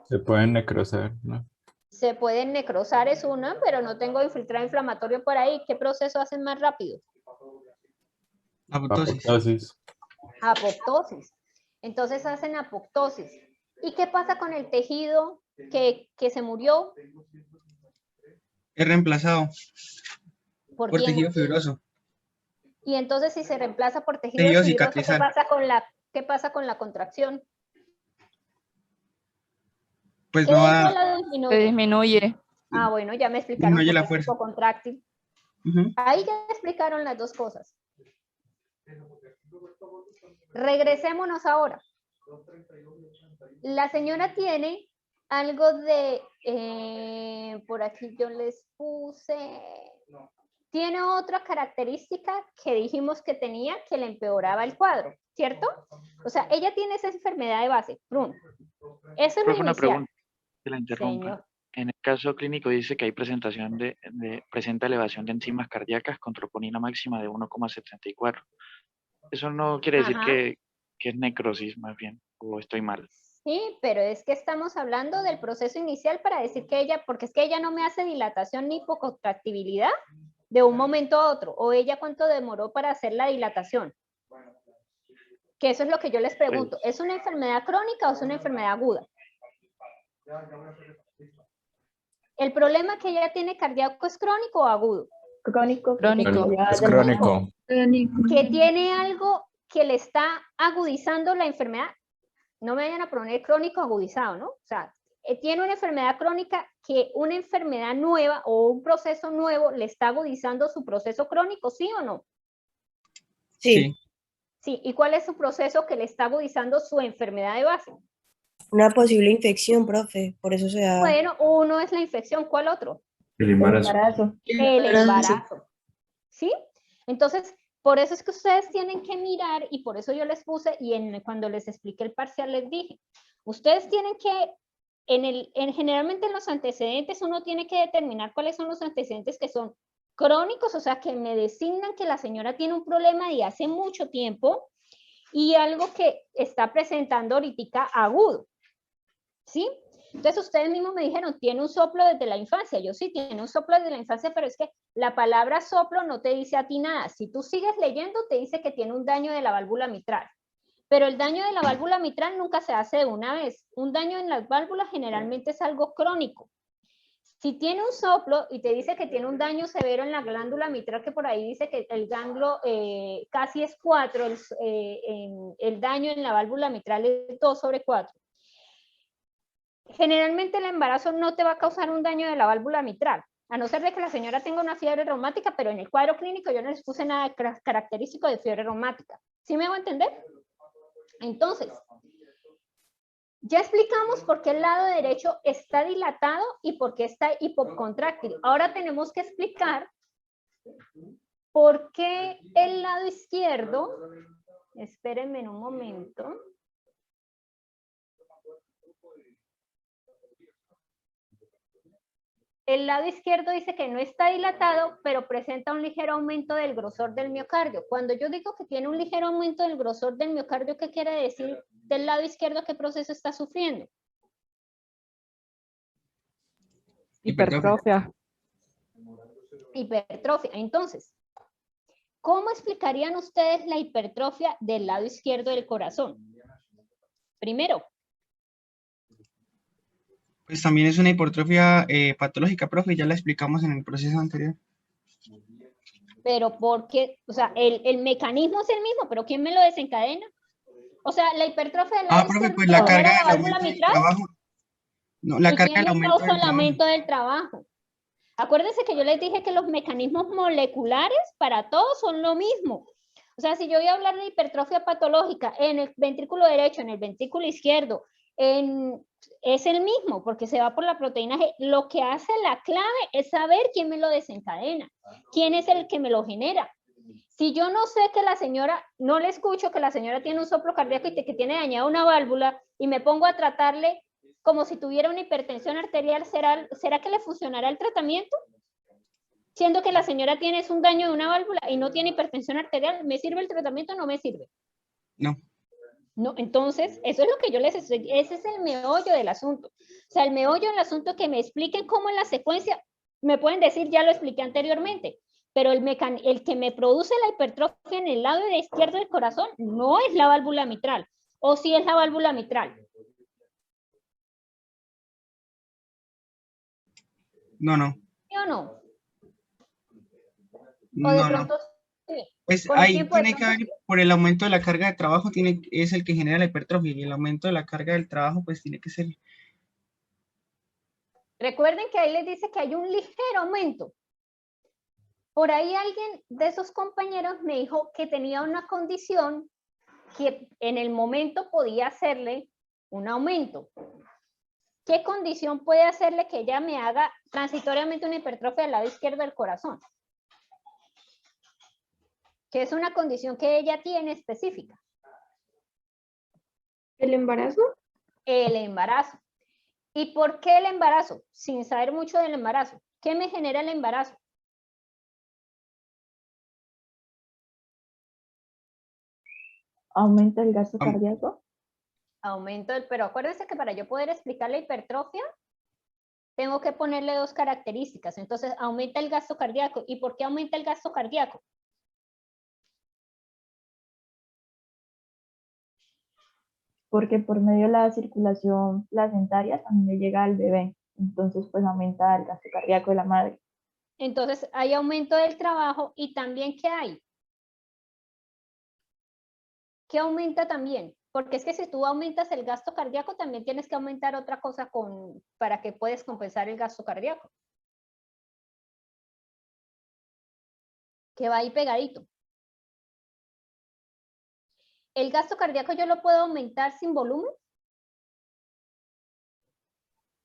Se pueden necrosar, ¿no? Se pueden necrosar, es una, pero no tengo infiltrado inflamatorio por ahí. ¿Qué proceso hacen más rápido? Apoptosis. Apoptosis. Entonces hacen apoptosis. ¿Y qué pasa con el tejido que se murió? Es reemplazado por tejido fibroso. Y entonces si se reemplaza por tejido Tejido fibroso, cicatrizal. ¿qué pasa con la contracción? Pues ¿Qué no del va, lado disminuye? Se disminuye. Ah, bueno, ya me explicaron disminuye por la qué es fuerza. hipocontráctil. Ahí ya explicaron las dos cosas. Regresémonos ahora. La señora tiene algo de, por aquí yo les puse, tiene otra característica que dijimos que tenía que le empeoraba el cuadro, ¿cierto? O sea, ella tiene esa enfermedad de base, Prun. Eso es lo Profe, una inicial. pregunta, que la interrumpa. Señor. En el caso clínico dice que hay presentación presenta elevación de enzimas cardíacas con troponina máxima de 1,74. Eso no quiere decir Ajá. que es necrosis, más bien, o estoy mal. Sí, pero es que estamos hablando del proceso inicial para decir que ella, porque es que ella no me hace dilatación ni hipocontractibilidad de un momento a otro, o ella cuánto demoró para hacer la dilatación. Que eso es lo que yo les pregunto, ¿es una enfermedad crónica o es una enfermedad aguda? ¿El problema que ella tiene cardíaco es crónico o agudo? Crónico. Es crónico. Que tiene algo que le está agudizando la enfermedad. No me vayan a poner crónico agudizado, ¿no? O sea, tiene una enfermedad crónica que una enfermedad nueva o un proceso nuevo le está agudizando su proceso crónico, ¿sí o no? Sí. Sí, ¿y cuál es su proceso que le está agudizando su enfermedad de base? Una posible infección, profe, por eso se da. Bueno, uno es la infección, ¿cuál otro? El embarazo. El embarazo. ¿Sí? Entonces, por eso es que ustedes tienen que mirar, y por eso yo les puse, y cuando les expliqué el parcial les dije, ustedes tienen que, generalmente en los antecedentes uno tiene que determinar cuáles son los antecedentes que son crónicos, o sea, que me designan que la señora tiene un problema de hace mucho tiempo, y algo que está presentando ahorita agudo. ¿Sí? Entonces ustedes mismos me dijeron, tiene un soplo desde la infancia. Yo sí, tiene un soplo desde la infancia, pero es que la palabra soplo no te dice a ti nada. Si tú sigues leyendo, te dice que tiene un daño de la válvula mitral. Pero el daño de la válvula mitral nunca se hace de una vez. Un daño en las válvulas generalmente es algo crónico. Si tiene un soplo y te dice que tiene un daño severo en la glándula mitral, que por ahí dice que el ganglio casi es 4, el daño en la válvula mitral es 2/4. Generalmente el embarazo no te va a causar un daño de la válvula mitral, a no ser de que la señora tenga una fiebre reumática, pero en el cuadro clínico yo no les puse nada característico de fiebre reumática. ¿Sí me hago entender? Entonces, ya explicamos por qué el lado derecho está dilatado y por qué está hipocontráctil. Ahora tenemos que explicar por qué el lado izquierdo, espérenme un momento. El lado izquierdo dice que no está dilatado, pero presenta un ligero aumento del grosor del miocardio. Cuando yo digo que tiene un ligero aumento del grosor del miocardio, ¿qué quiere decir del lado izquierdo? ¿Qué proceso está sufriendo? Hipertrofia. Hipertrofia. Entonces, ¿cómo explicarían ustedes la hipertrofia del lado izquierdo del corazón? Primero, Pues también es una hipertrofia patológica, profe, ya la explicamos en el proceso anterior. pero porque, o sea, el mecanismo es el mismo, pero ¿quién me lo desencadena? O sea, la hipertrofia del lado Profe, izquierdo pues la carga la del válvula aumento del mitral. trabajo. No, la ¿Y carga quién del le aumento causa del el trabajo. aumento del trabajo? Acuérdense que yo les dije que los mecanismos moleculares para todos son lo mismo. O sea, si yo voy a hablar de hipertrofia patológica en el ventrículo derecho, en el ventrículo izquierdo, es el mismo, porque se va por la proteína G. Lo que hace la clave es saber quién me lo desencadena, quién es el que me lo genera. Si yo no sé que la señora, no le escucho que la señora tiene un soplo cardíaco y que tiene dañada una válvula, y me pongo a tratarle como si tuviera una hipertensión arterial, ¿será que le funcionará el tratamiento? Siendo que la señora tiene un daño de una válvula y no tiene hipertensión arterial, ¿me sirve el tratamiento o no me sirve? No. No, entonces, eso es lo que yo les estoy, ese es el meollo del asunto. O sea, el meollo del asunto, que me expliquen cómo en la secuencia, me pueden decir, ya lo expliqué anteriormente, pero el que me produce la hipertrofia en el lado izquierdo del corazón no es la válvula mitral, o sí es la válvula mitral. No, no. ¿Sí o no? O de No, pronto, no. sí. Pues Con el ahí tiempo de tiene que pronto haber, por el aumento de la carga de trabajo, es el que genera la hipertrofia, y el aumento de la carga del trabajo, pues tiene que ser. Recuerden que ahí les dice que hay un ligero aumento. Por ahí alguien de esos compañeros me dijo que tenía una condición que en el momento podía hacerle un aumento. ¿Qué condición puede hacerle que ella me haga transitoriamente una hipertrofia del lado izquierdo del corazón? Que es una condición que ella tiene específica. ¿El embarazo? El embarazo. ¿Y por qué el embarazo? Sin saber mucho del embarazo. ¿Qué me genera el embarazo? ¿Aumenta el gasto cardíaco? Pero acuérdense que para yo poder explicar la hipertrofia, tengo que ponerle dos características. Entonces, aumenta el gasto cardíaco. ¿Y por qué aumenta el gasto cardíaco? Porque por medio de la circulación placentaria también le llega al bebé. Entonces, pues aumenta el gasto cardíaco de la madre. Entonces, hay aumento del trabajo y también, ¿qué hay? ¿Qué aumenta también? Porque es que si tú aumentas el gasto cardíaco, también tienes que aumentar otra cosa para que puedas compensar el gasto cardíaco. Que va ahí pegadito. ¿El gasto cardíaco yo lo puedo aumentar sin volumen?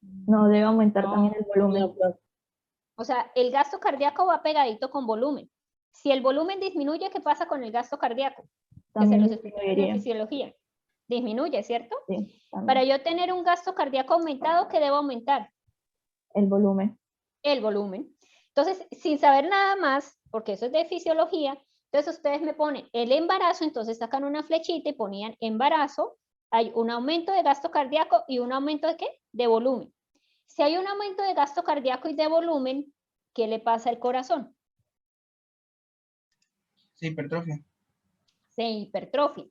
No, debe aumentar también el volumen. O sea, el gasto cardíaco va pegadito con volumen. Si el volumen disminuye, ¿qué pasa con el gasto cardíaco? También Que se los explico en fisiología. Disminuye, ¿cierto? Sí, para yo tener un gasto cardíaco aumentado, ¿qué debo aumentar? El volumen. El volumen. Entonces, sin saber nada más, porque eso es de fisiología, entonces ustedes me ponen el embarazo, entonces sacan una flechita y ponían embarazo, hay un aumento de gasto cardíaco y un aumento de ¿qué? De volumen. Si hay un aumento de gasto cardíaco y de volumen, ¿qué le pasa al corazón? Se hipertrofia. Se hipertrofia.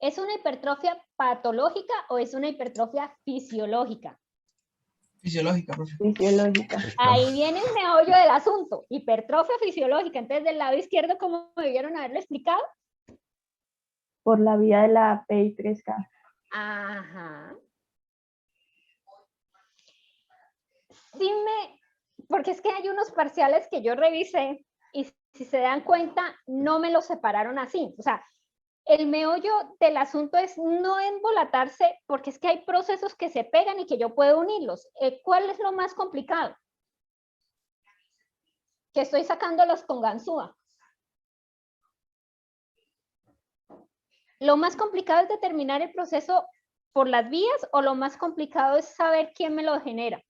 ¿Es una hipertrofia patológica o es una hipertrofia fisiológica? Fisiológica, profe. Fisiológica. Ahí viene el meollo del asunto. Hipertrofia fisiológica. Entonces, del lado izquierdo, ¿cómo debieron haberlo explicado? Por la vía de la PI3K. Ajá. Porque es que hay unos parciales que yo revisé y si se dan cuenta, no me los separaron así. O sea, el meollo del asunto es no embolatarse, porque es que hay procesos que se pegan y que yo puedo unirlos. ¿Cuál es lo más complicado? Que estoy sacándolos con ganzúa. Lo más complicado es determinar el proceso por las vías, o lo más complicado es saber quién me lo genera.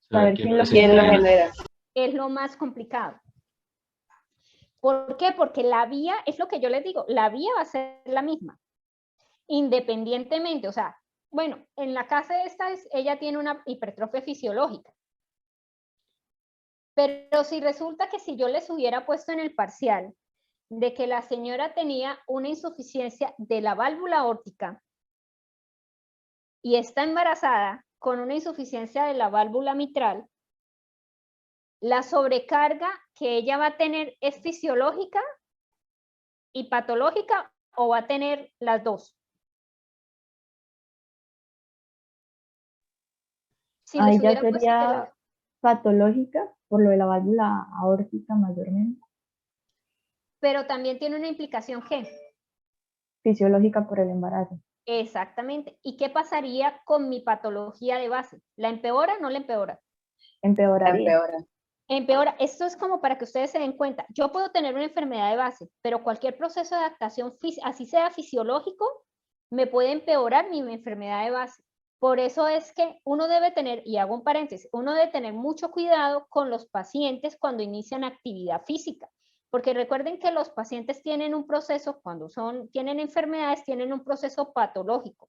Saber quién lo genera. Es lo más complicado. ¿Por qué? Porque la vía, es lo que yo les digo, la vía va a ser la misma. Independientemente, o sea, bueno, en la casa de esta, ella tiene una hipertrofia fisiológica. Pero si resulta que si yo les hubiera puesto en el parcial de que la señora tenía una insuficiencia de la válvula aórtica y está embarazada con una insuficiencia de la válvula mitral, la sobrecarga que ella va a tener es fisiológica y patológica, o va a tener las dos. Si Ahí les ya hubiera puesto sería patológica por lo de la válvula aórtica mayormente. pero también tiene una implicación ¿qué? Fisiológica por el embarazo. Exactamente. ¿Y qué pasaría con mi patología de base? ¿La empeora o no la empeora? Empeoraría. Empeora. Esto es como para que ustedes se den cuenta. Yo puedo tener una enfermedad de base, pero cualquier proceso de adaptación, así sea fisiológico, me puede empeorar mi enfermedad de base. Por eso es que uno debe tener, y hago un paréntesis, uno debe tener mucho cuidado con los pacientes cuando inician actividad física. Porque recuerden que los pacientes tienen un proceso, cuando tienen enfermedades, tienen un proceso patológico.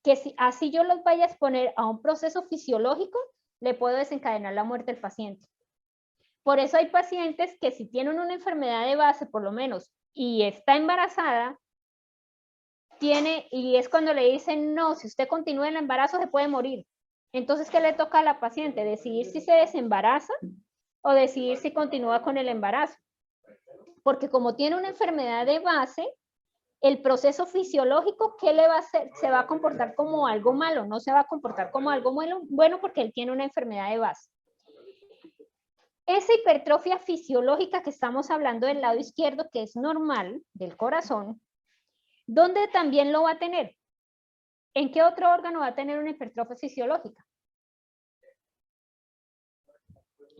Que si así yo los vaya a exponer a un proceso fisiológico, le puedo desencadenar la muerte del paciente. Por eso hay pacientes que si tienen una enfermedad de base, por lo menos, y está embarazada, y es cuando le dicen, no, si usted continúa en el embarazo se puede morir. Entonces, ¿qué le toca a la paciente? Decidir si se desembaraza o decidir si continúa con el embarazo. Porque como tiene una enfermedad de base, el proceso fisiológico, ¿qué le va a hacer? Se va a comportar como algo malo, no se va a comportar como algo bueno porque él tiene una enfermedad de base. Esa hipertrofia fisiológica que estamos hablando del lado izquierdo, que es normal, del corazón, ¿dónde también lo va a tener? ¿En qué otro órgano va a tener una hipertrofia fisiológica?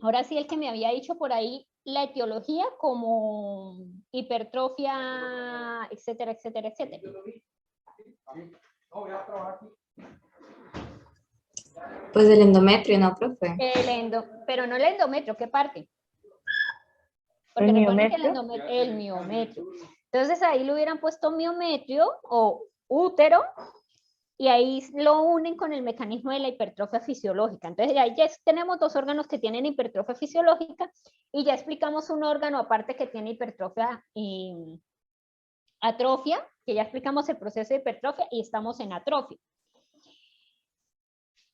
Ahora sí, el que me había dicho por ahí, la etiología como hipertrofia, etcétera, etcétera, etcétera. Pues el endometrio, ¿no, profe? Pero no el endometrio, ¿qué parte? Porque ¿El recuerden que miometrio? el miometrio. Entonces ahí le hubieran puesto miometrio o útero y ahí lo unen con el mecanismo de la hipertrofia fisiológica. Entonces ya tenemos dos órganos que tienen hipertrofia fisiológica y ya explicamos un órgano aparte que tiene hipertrofia y atrofia, que ya explicamos el proceso de hipertrofia y estamos en atrofia.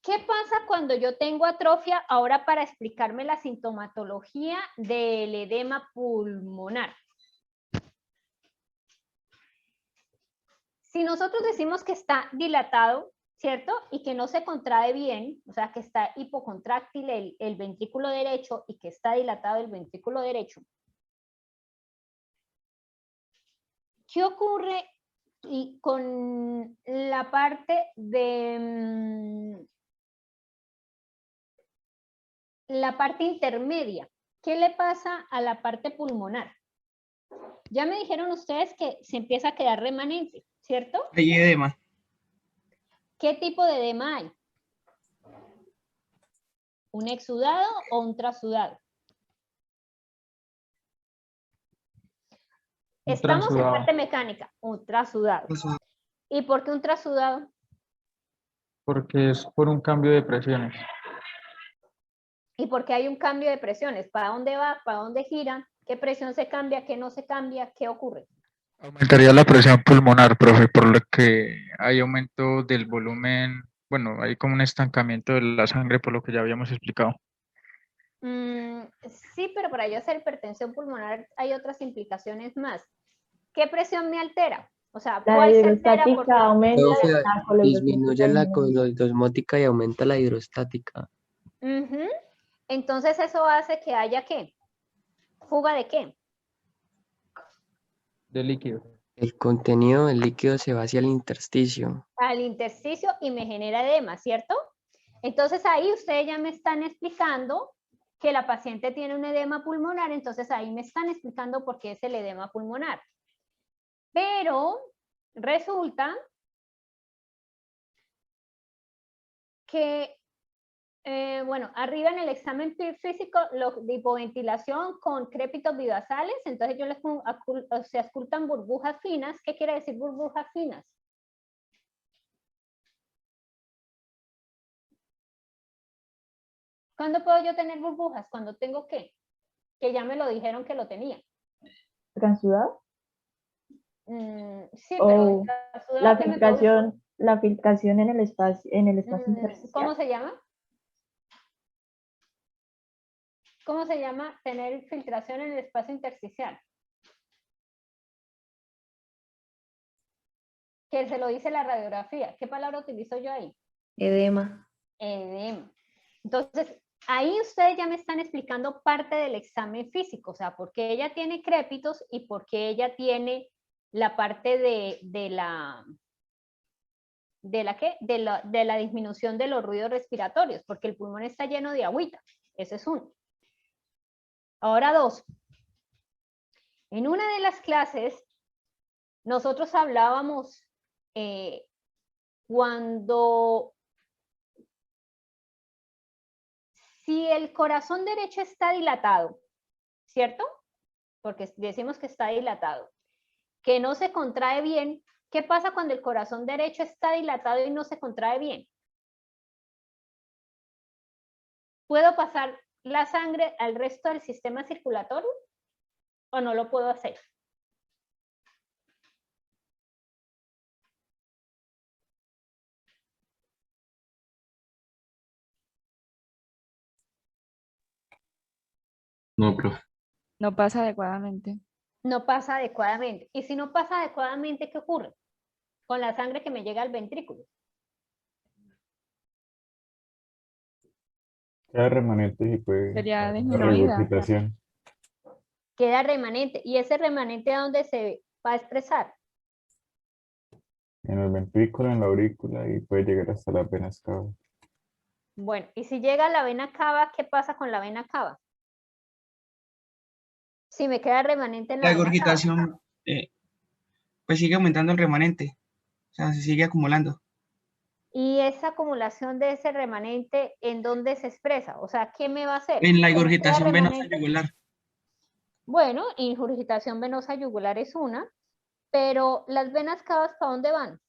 ¿Qué pasa cuando yo tengo atrofia? Ahora para explicarme la sintomatología del edema pulmonar. Si nosotros decimos que está dilatado, ¿cierto? Y que no se contrae bien, o sea, que está hipocontráctil el ventrículo derecho y que está dilatado el ventrículo derecho. ¿Qué ocurre con la parte de la parte intermedia? ¿Qué le pasa a la parte pulmonar? Ya me dijeron ustedes que se empieza a quedar remanente, ¿cierto? Hay edema. ¿Qué tipo de edema hay? ¿Un exudado o un trasudado? Estamos en parte mecánica, un trasudado. ¿Y por qué un trasudado? Porque es por un cambio de presiones. ¿Y por qué hay un cambio de presiones? ¿Para dónde va? ¿Para dónde gira? ¿Qué presión se cambia? ¿Qué no se cambia? ¿Qué ocurre? Aumentaría la presión pulmonar, profe, por lo que hay aumento del volumen, bueno, hay como un estancamiento de la sangre, por lo que ya habíamos explicado. Sí, pero para yo hacer hipertensión pulmonar hay otras implicaciones más. ¿Qué presión me altera? O sea, La hidrostática aumenta, la disminuye la colosmótica y aumenta la hidrostática. Entonces eso hace que haya ¿qué? ¿Fuga de qué? De líquido. El contenido del líquido se va hacia el intersticio. Al intersticio y me genera edema, ¿cierto? Entonces ahí ustedes ya me están explicando que la paciente tiene un edema pulmonar, entonces ahí me están explicando por qué es el edema pulmonar. Pero resulta que, bueno, arriba en el examen físico, de hipoventilación con crépitos vivasales, entonces yo les pongo, se auscultan burbujas finas. ¿Qué quiere decir burbujas finas? ¿Cuándo puedo yo tener burbujas? Cuando tengo ¿qué? Que ya me lo dijeron que lo tenía. ¿Transudado? Sí, pero la filtración en el espacio intersticial. ¿Cómo se llama? ¿Cómo se llama tener filtración en el espacio intersticial? Que se lo dice la radiografía. ¿Qué palabra utilizo yo ahí? Edema. Edema. Entonces, ahí ustedes ya me están explicando parte del examen físico, o sea, por qué ella tiene crépitos y por qué ella tiene la parte de la disminución de los ruidos respiratorios, porque el pulmón está lleno de agüita. Ese es uno. Ahora dos. En una de las clases, nosotros hablábamos cuando, si el corazón derecho está dilatado, ¿cierto? Porque decimos que está dilatado, que no se contrae bien. ¿Qué pasa cuando el corazón derecho está dilatado y no se contrae bien? ¿Puedo pasar la sangre al resto del sistema circulatorio o no lo puedo hacer? No, profe. No pasa adecuadamente. No pasa adecuadamente. Y si no pasa adecuadamente, ¿qué ocurre con la sangre que me llega al ventrículo? Queda remanente y puede Sería haber disminuida. regurgitación. Queda remanente. ¿Y ese remanente a dónde se va a expresar? En el ventrículo, en la aurícula y puede llegar hasta las venas cava. Bueno, y si llega a la vena cava, ¿qué pasa con la vena cava? Si me queda remanente en la La vena cava. regurgitación, pues sigue aumentando el remanente, o sea, se sigue acumulando. Y esa acumulación de ese remanente, ¿en dónde se expresa? O sea, ¿qué me va a hacer? En la ¿Se me queda regurgitación venosa remanente? yugular. Bueno, ingurgitación venosa yugular es una, pero las venas cavas, ¿para dónde van?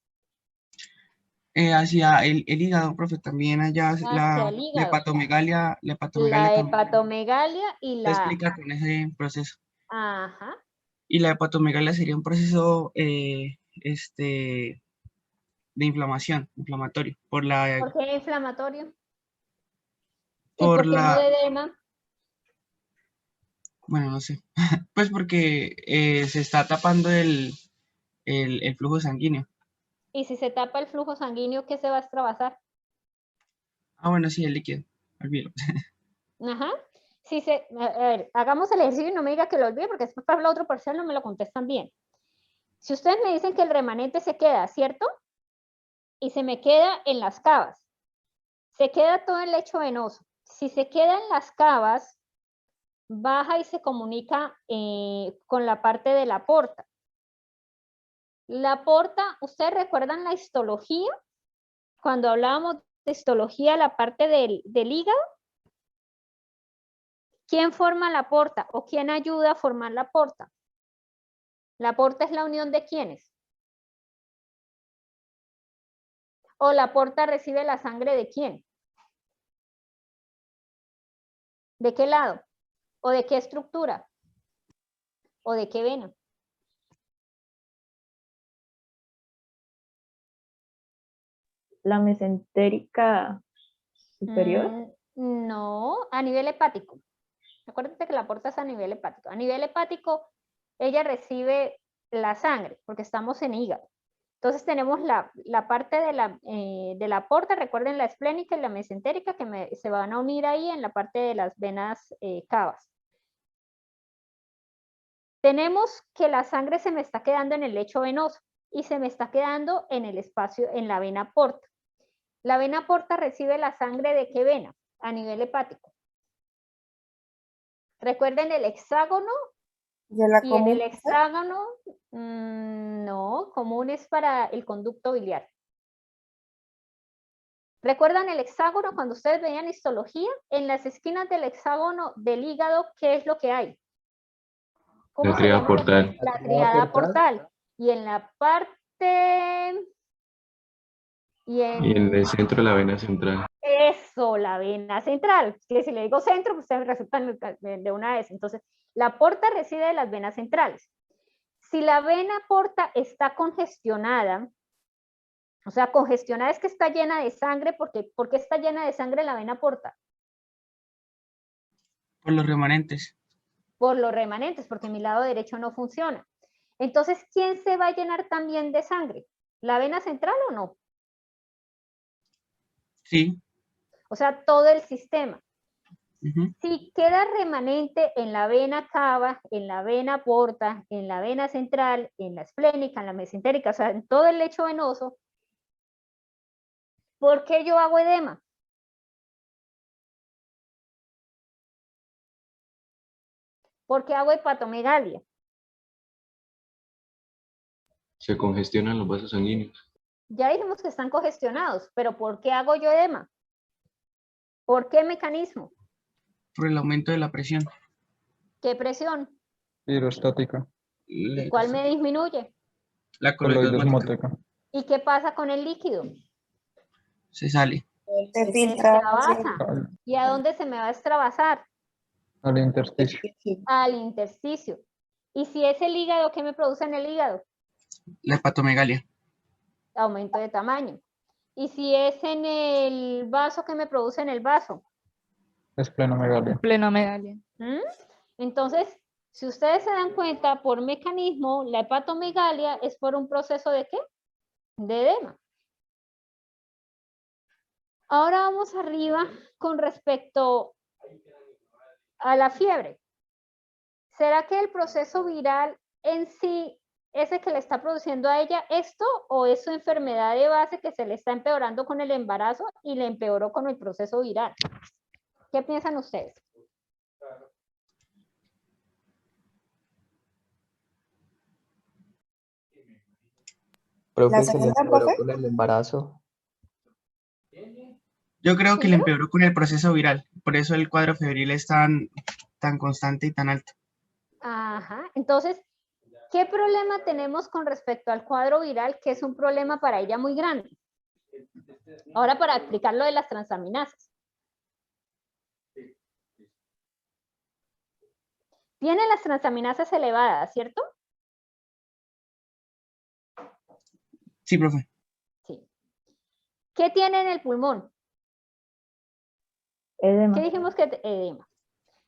Hacia el hígado, profe, también allá Hacia la el hígado. hepatomegalia La también hepatomegalia y se la... explica con ese proceso. Ajá. Y la hepatomegalia sería un proceso de inflamatorio, ¿Por qué inflamatorio? ¿Y por por qué no la, de edema? bueno, no sé, pues porque se está tapando el flujo sanguíneo. Y si se tapa el flujo sanguíneo, ¿qué se va a extravasar? Ah, bueno, sí, el líquido, olvídalo. Ajá. Si se, a ver, hagamos el ejercicio y no me diga que lo olvide, porque después para la otra parcial no me lo contestan bien. Si ustedes me dicen que el remanente se queda, ¿cierto? Y se me queda en las cavas. Se queda todo el lecho venoso. Si se queda en las cavas, baja y se comunica con la parte de la porta. La porta, ¿ustedes recuerdan la histología? Cuando hablábamos de histología, la parte del hígado. ¿Quién forma la porta o quién ayuda a formar la porta? ¿La porta es la unión de quiénes? ¿O la porta recibe la sangre de quién? ¿De qué lado? ¿O de qué estructura? ¿O de qué vena? La mesentérica superior. No, a nivel hepático. Acuérdate que la porta es a nivel hepático. A nivel hepático, ella recibe la sangre, porque estamos en hígado. Entonces tenemos la parte de la porta, recuerden la esplénica y la mesentérica, que se van a unir ahí en la parte de las venas cavas. Tenemos que la sangre se me está quedando en el lecho venoso y se me está quedando en el espacio, en la vena porta. La vena porta recibe la sangre ¿de qué vena? A nivel hepático. Recuerden el hexágono. ¿De la Y en el común? hexágono, no, común es para el conducto biliar. ¿Recuerdan el hexágono cuando ustedes veían histología? En las esquinas del hexágono del hígado, ¿qué es lo que hay? ¿Cómo La se tríada llama? portal. La tríada portal. Y en la parte... Y en el centro de la vena central. Eso, la vena central. Que si le digo centro, pues ustedes resultan de una vez. Entonces, la porta recibe de las venas centrales. Si la vena porta está congestionada, o sea, congestionada es que está llena de sangre, ¿por qué está llena de sangre la vena porta? Por los remanentes. Por los remanentes, porque mi lado derecho no funciona. Entonces, ¿quién se va a llenar también de sangre? ¿La vena central o no? Sí. O sea, todo el sistema. Si queda remanente en la vena cava, en la vena porta, en la vena central, en la esplénica, en la mesentérica, o sea, en todo el lecho venoso, ¿por qué yo hago edema? ¿Por qué hago hepatomegalia? Se congestionan los vasos sanguíneos. Ya dijimos que están congestionados, pero ¿por qué hago yo edema? ¿Por qué mecanismo? Por el aumento de la presión. ¿Qué presión? Hidrostática. ¿Cuál me disminuye? La coloidosmótica. ¿Y qué pasa con el líquido? Se sale. Se Se filtra. extravasa. ¿Y a dónde se me va a extravasar? Al intersticio. Al intersticio. ¿Y si es el hígado, qué me produce en el hígado? La hepatomegalia. Aumento de tamaño. ¿Y si es en el vaso, qué me produce en el vaso? Esplenomegalia. Esplenomegalia. Entonces, si ustedes se dan cuenta, por mecanismo, la hepatomegalia es por un proceso ¿de qué? De edema. Ahora vamos arriba con respecto a la fiebre. ¿Será que el proceso viral en sí es el que le está produciendo a ella esto o es su enfermedad de base que se le está empeorando con el embarazo y le empeoró con el proceso viral? ¿Qué piensan ustedes? Profe, ¿La que le segunda, empeoró profe? con el embarazo. Yo creo que le empeoró con el proceso viral. Por eso el cuadro febril es tan constante y tan alto. Ajá. Entonces, ¿qué problema tenemos con respecto al cuadro viral? Que es un problema para ella muy grande. Ahora para explicar lo de las transaminasas. Tiene las transaminasas elevadas, ¿cierto? Sí, profe. Sí. ¿Qué tiene en el pulmón? Edema. ¿Qué dijimos que edema?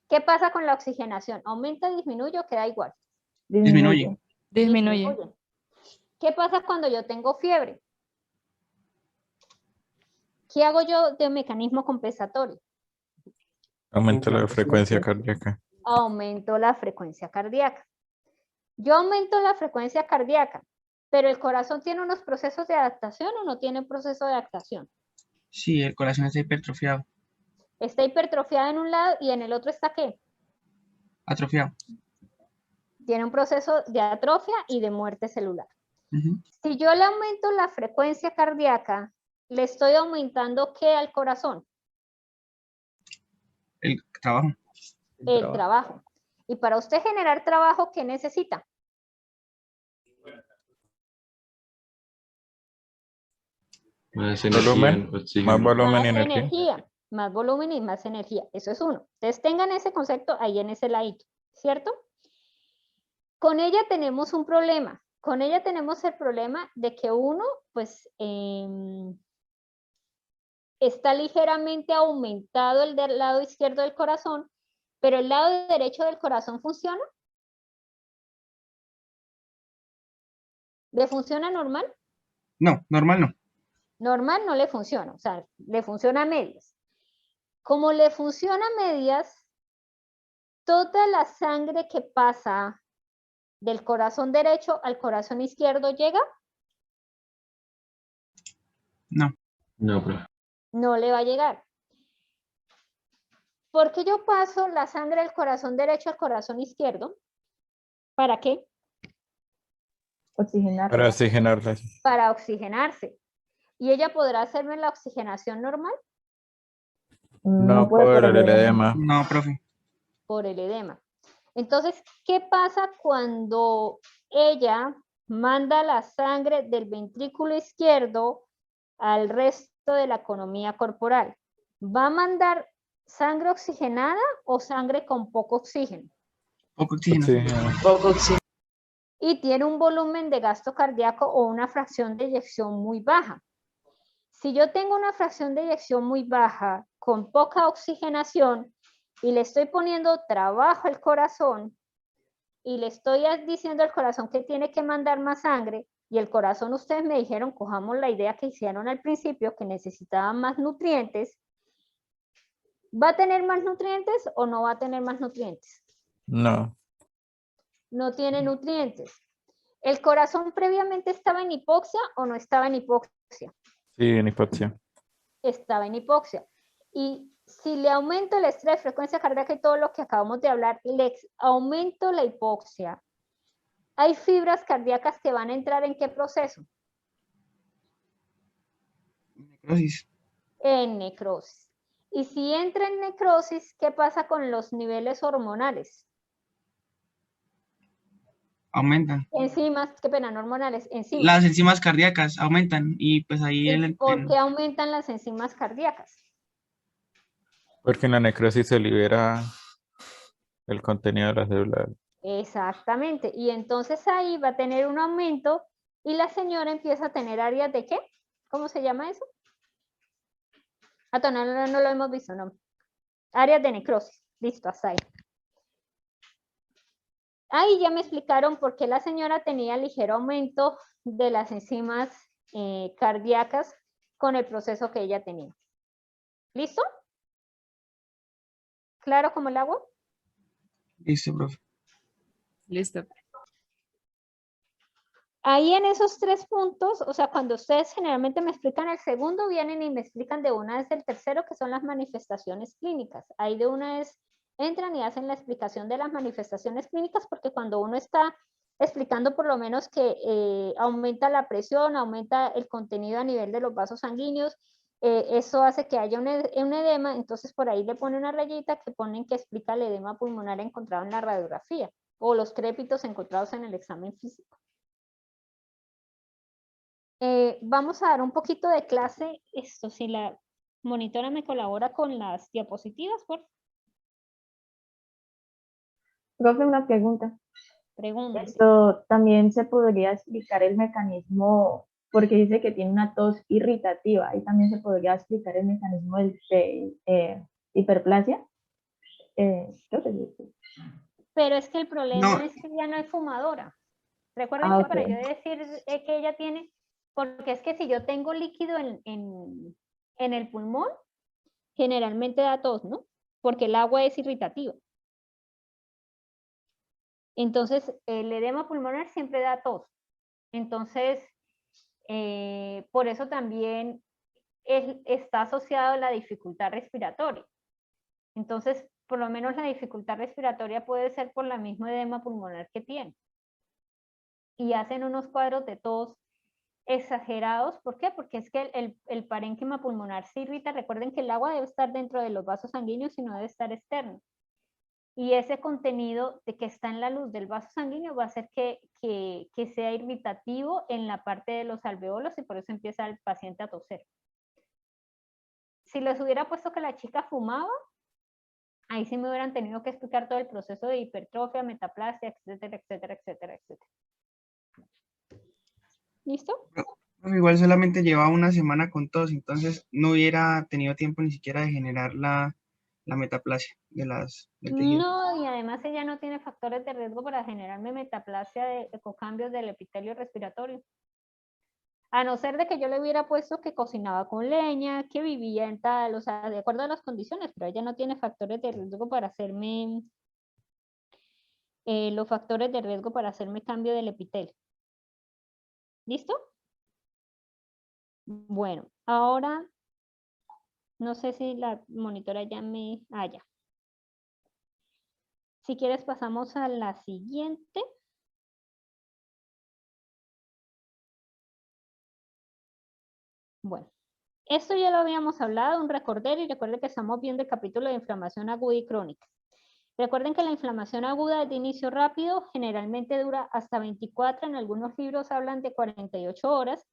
¿Qué pasa con la oxigenación? ¿Aumenta, disminuye o queda igual? Disminuye. Disminuye. ¿Qué pasa cuando yo tengo fiebre? ¿Qué hago yo de mecanismo compensatorio? Aumenta la frecuencia cardíaca. Aumento la frecuencia cardíaca. Yo aumento la frecuencia cardíaca, pero el corazón tiene unos procesos de adaptación o no tiene proceso de adaptación. Sí, el corazón está hipertrofiado. Está hipertrofiado en un lado y en el otro está ¿qué? Atrofiado. Tiene un proceso de atrofia y de muerte celular. Si yo le aumento la frecuencia cardíaca, le estoy aumentando ¿qué al corazón? El trabajo. El trabajo. Y para usted generar trabajo, ¿qué necesita? Más energía, oxígeno. Más volumen y Más energía. Más volumen y más energía. Eso es uno. Entonces tengan ese concepto ahí en ese ladito, ¿cierto? Con ella tenemos un problema. Con ella tenemos el problema de que uno, pues, está ligeramente aumentado el del lado izquierdo del corazón, pero el lado derecho del corazón funciona. ¿Le funciona normal? No, normal no. Normal no le funciona, o sea, le funciona a medias. Como le funciona a medias, toda la sangre que pasa del corazón derecho al corazón izquierdo llega. No. No, profe. No le va a llegar. ¿Por qué yo paso la sangre del corazón derecho al corazón izquierdo? ¿Para qué? Oxigenar. Para oxigenarlas. Para oxigenarse. ¿Y ella podrá hacerme la oxigenación normal? No, por el edema. No, profe. Por el edema. Entonces, ¿qué pasa cuando ella manda la sangre del ventrículo izquierdo al resto de la economía corporal? ¿Va a mandar sangre oxigenada o sangre con poco oxígeno? Poco oxígeno. Poco oxígeno. Y tiene un volumen de gasto cardíaco o una fracción de eyección muy baja. Si yo tengo una fracción de eyección muy baja con poca oxigenación y le estoy poniendo trabajo al corazón y le estoy diciendo al corazón que tiene que mandar más sangre y el corazón, ustedes me dijeron, cojamos la idea que hicieron al principio, que necesitaban más nutrientes, ¿Va a tener más nutrientes o no va a tener más nutrientes? No. No tiene nutrientes. ¿El corazón previamente estaba en hipoxia o no estaba en hipoxia? Sí, en hipoxia. Estaba en hipoxia. Y si le aumento el estrés, frecuencia cardíaca y todo lo que acabamos de hablar, le aumento la hipoxia, ¿hay fibras cardíacas que van a entrar en qué proceso? Necrosis. En necrosis. Y si entra en necrosis, ¿qué pasa con los niveles hormonales? Aumentan. Enzimas, qué pena, no hormonales, enzimas. Las enzimas cardíacas aumentan y pues ahí ¿Y por qué aumentan las enzimas cardíacas? Porque en la necrosis se libera el contenido de la célula. Exactamente. Y entonces ahí va a tener un aumento y la señora empieza a tener áreas de ¿qué? ¿Cómo se llama eso? No lo hemos visto, no. Áreas de necrosis. Listo, hasta ahí. Ahí ya me explicaron por qué la señora tenía ligero aumento de las enzimas cardíacas con el proceso que ella tenía. ¿Listo? ¿Claro como el agua? Listo, profe. Listo. Ahí en esos 3 puntos, o sea, cuando ustedes generalmente me explican el segundo, vienen y me explican de una vez el tercero, que son las manifestaciones clínicas. Ahí de una vez entran y hacen la explicación de las manifestaciones clínicas, porque cuando uno está explicando por lo menos que aumenta la presión, aumenta el contenido a nivel de los vasos sanguíneos, eso hace que haya un edema, entonces por ahí le pone una rayita que ponen que explica el edema pulmonar encontrado en la radiografía, o los crépitos encontrados en el examen físico. Vamos a dar un poquito de clase, si la monitora me colabora con las diapositivas, por favor. Profe, una pregunta. Pregunta. Esto también se podría explicar el mecanismo, porque dice que tiene una tos irritativa, y también se podría explicar el mecanismo de hiperplasia. Creo que sí. Pero es que el problema No. es que ya no es fumadora. Recuerden que para yo decir que ella tiene, porque es que si yo tengo líquido en el pulmón, generalmente da tos, ¿no? Porque el agua es irritativa. Entonces, el edema pulmonar siempre da tos. Entonces, por eso también está asociado a la dificultad respiratoria. Entonces, por lo menos la dificultad respiratoria puede ser por la misma edema pulmonar que tiene. Y hacen unos cuadros de tos exagerados. ¿Por qué? Porque es que el parénquima pulmonar se irrita. Recuerden que el agua debe estar dentro de los vasos sanguíneos y no debe estar externo. Y ese contenido de que está en la luz del vaso sanguíneo va a hacer que sea irritativo en la parte de los alveolos y por eso empieza el paciente a toser. Si les hubiera puesto que la chica fumaba, ahí sí me hubieran tenido que explicar todo el proceso de hipertrofia, metaplasia, etcétera, etcétera, etcétera, etcétera. ¿Listo? Igual solamente llevaba una semana con tos, entonces no hubiera tenido tiempo ni siquiera de generar la metaplasia del tejido. No, y además ella no tiene factores de riesgo para generarme metaplasia de ecocambios del epitelio respiratorio. A no ser de que yo le hubiera puesto que cocinaba con leña, que vivía en tal, o sea, de acuerdo a las condiciones, pero ella no tiene factores de riesgo para hacerme, los factores de riesgo para hacerme cambio del epitelio. ¿Listo? Bueno, ahora, no sé si la monitora ya me... Ah, ya. Si quieres pasamos a la siguiente. Bueno, esto ya lo habíamos hablado, un recordero, y recuerden que estamos viendo el capítulo de inflamación aguda y crónica. Recuerden que la inflamación aguda es de inicio rápido, generalmente dura hasta 24, en algunos libros hablan de 48 horas,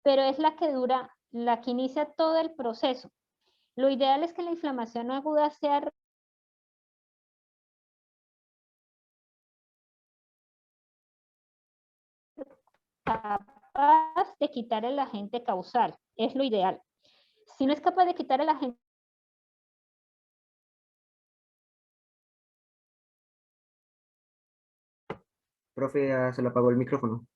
pero es la que dura, la que inicia todo el proceso. Lo ideal es que la inflamación aguda sea capaz de quitar el agente causal, es lo ideal. Si no es capaz de quitar el agente, Profe, se le apagó el micrófono.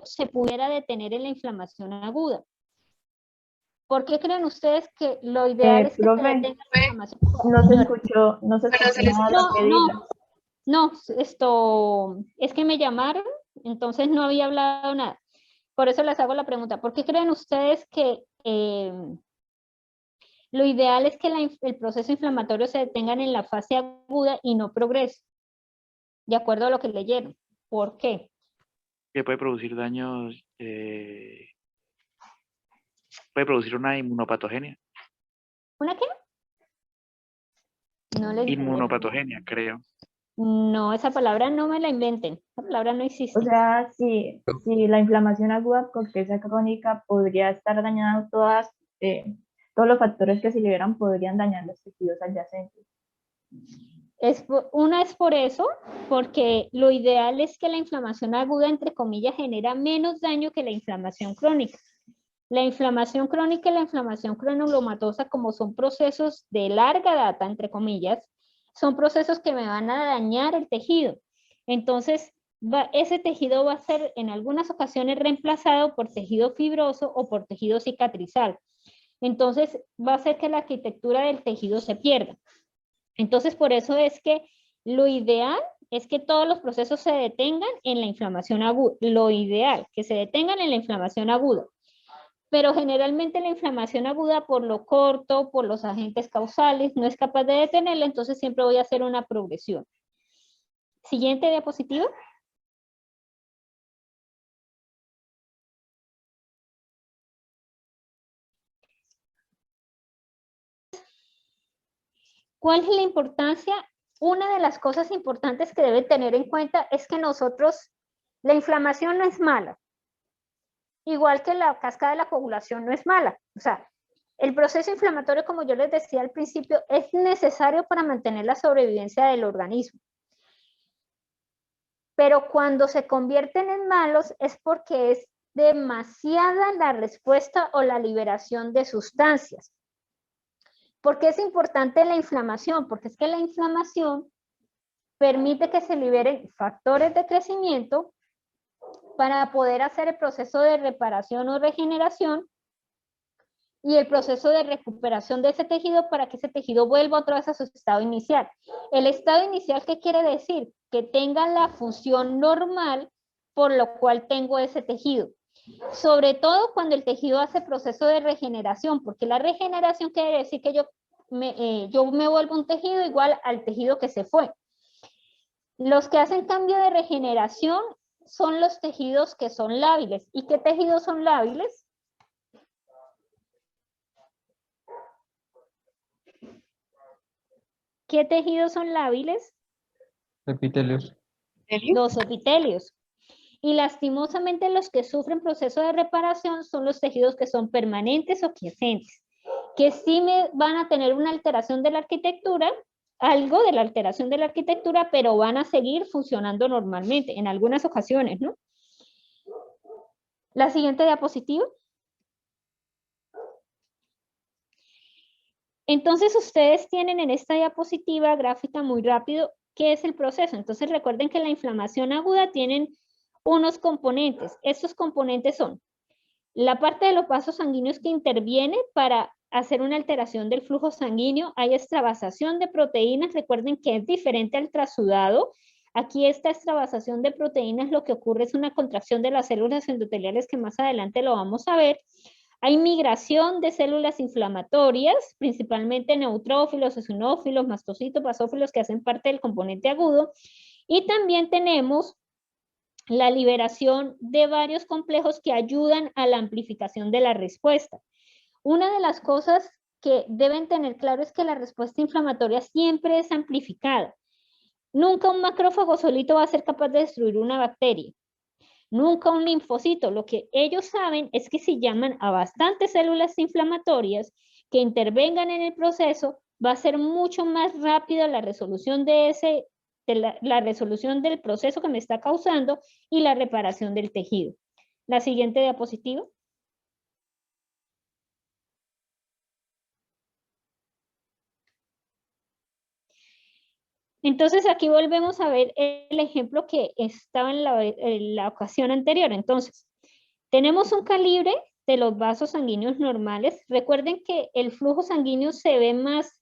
se pudiera detener en la inflamación aguda. ¿Por qué creen ustedes que lo ideal es que se profe, detenga la inflamación? no se escuchó nada de lo que dijo. No, es que me llamaron, entonces no había hablado nada. Por eso les hago la pregunta, ¿por qué creen ustedes que lo ideal es que el proceso inflamatorio se detenga en la fase aguda y no progrese? De acuerdo a lo que leyeron. ¿Por qué? Que puede producir daños, puede producir una inmunopatogenia. ¿Una qué? No le entendí. Inmunopatogenia, creo. No, esa palabra no me la inventen. Esa palabra no existe. O sea, si la inflamación aguda corteza crónica podría estar dañando todos los factores que se liberan podrían dañar los tejidos adyacentes. Una es por eso, porque lo ideal es que la inflamación aguda, entre comillas, genera menos daño que la inflamación crónica. La inflamación crónica y la inflamación granulomatosa, como son procesos de larga data, entre comillas, son procesos que me van a dañar el tejido. Entonces, ese tejido va a ser en algunas ocasiones reemplazado por tejido fibroso o por tejido cicatrizal. Entonces, va a hacer que la arquitectura del tejido se pierda. Entonces, por eso es que lo ideal es que todos los procesos se detengan en la inflamación aguda. Lo ideal, que se detengan en la inflamación aguda. Pero generalmente la inflamación aguda, por lo corto, por los agentes causales, no es capaz de detenerla, entonces siempre voy a hacer una progresión. Siguiente diapositiva. ¿Cuál es la importancia? Una de las cosas importantes que deben tener en cuenta es que la inflamación no es mala. Igual que la cascada de la coagulación no es mala. O sea, el proceso inflamatorio, como yo les decía al principio, es necesario para mantener la sobrevivencia del organismo. Pero cuando se convierten en malos es porque es demasiada la respuesta o la liberación de sustancias. ¿Por qué es importante la inflamación? Porque es que la inflamación permite que se liberen factores de crecimiento para poder hacer el proceso de reparación o regeneración y el proceso de recuperación de ese tejido para que ese tejido vuelva otra vez a su estado inicial. El estado inicial, ¿qué quiere decir? Que tenga la función normal por lo cual tengo ese tejido. Sobre todo cuando el tejido hace proceso de regeneración, porque la regeneración quiere decir que yo me vuelvo un tejido igual al tejido que se fue. Los que hacen cambio de regeneración son los tejidos que son lábiles. ¿Y qué tejidos son lábiles? ¿Qué tejidos son lábiles? Epitelios. Los epitelios. Y lastimosamente los que sufren proceso de reparación son los tejidos que son permanentes o quiescentes, que sí van a tener una alteración de la arquitectura, algo de la alteración de la arquitectura, pero van a seguir funcionando normalmente en algunas ocasiones, ¿no? La siguiente diapositiva. Entonces ustedes tienen en esta diapositiva gráfica muy rápido qué es el proceso. Entonces recuerden que la inflamación aguda tienen unos componentes. Estos componentes son la parte de los vasos sanguíneos que interviene para hacer una alteración del flujo sanguíneo. Hay extravasación de proteínas. Recuerden que es diferente al trasudado. Aquí esta extravasación de proteínas lo que ocurre es una contracción de las células endoteliales que más adelante lo vamos a ver. Hay migración de células inflamatorias, principalmente neutrófilos, eosinófilos, mastocitos, basófilos que hacen parte del componente agudo. Y también tenemos la liberación de varios complejos que ayudan a la amplificación de la respuesta. Una de las cosas que deben tener claro es que la respuesta inflamatoria siempre es amplificada. Nunca un macrófago solito va a ser capaz de destruir una bacteria. Nunca un linfocito. Lo que ellos saben es que si llaman a bastantes células inflamatorias que intervengan en el proceso, va a ser mucho más rápida la resolución de la resolución del proceso que me está causando y la reparación del tejido. La siguiente diapositiva. Entonces aquí volvemos a ver el ejemplo que estaba en la ocasión anterior. Entonces, Tenemos un calibre de los vasos sanguíneos normales. Recuerden que el flujo sanguíneo se ve más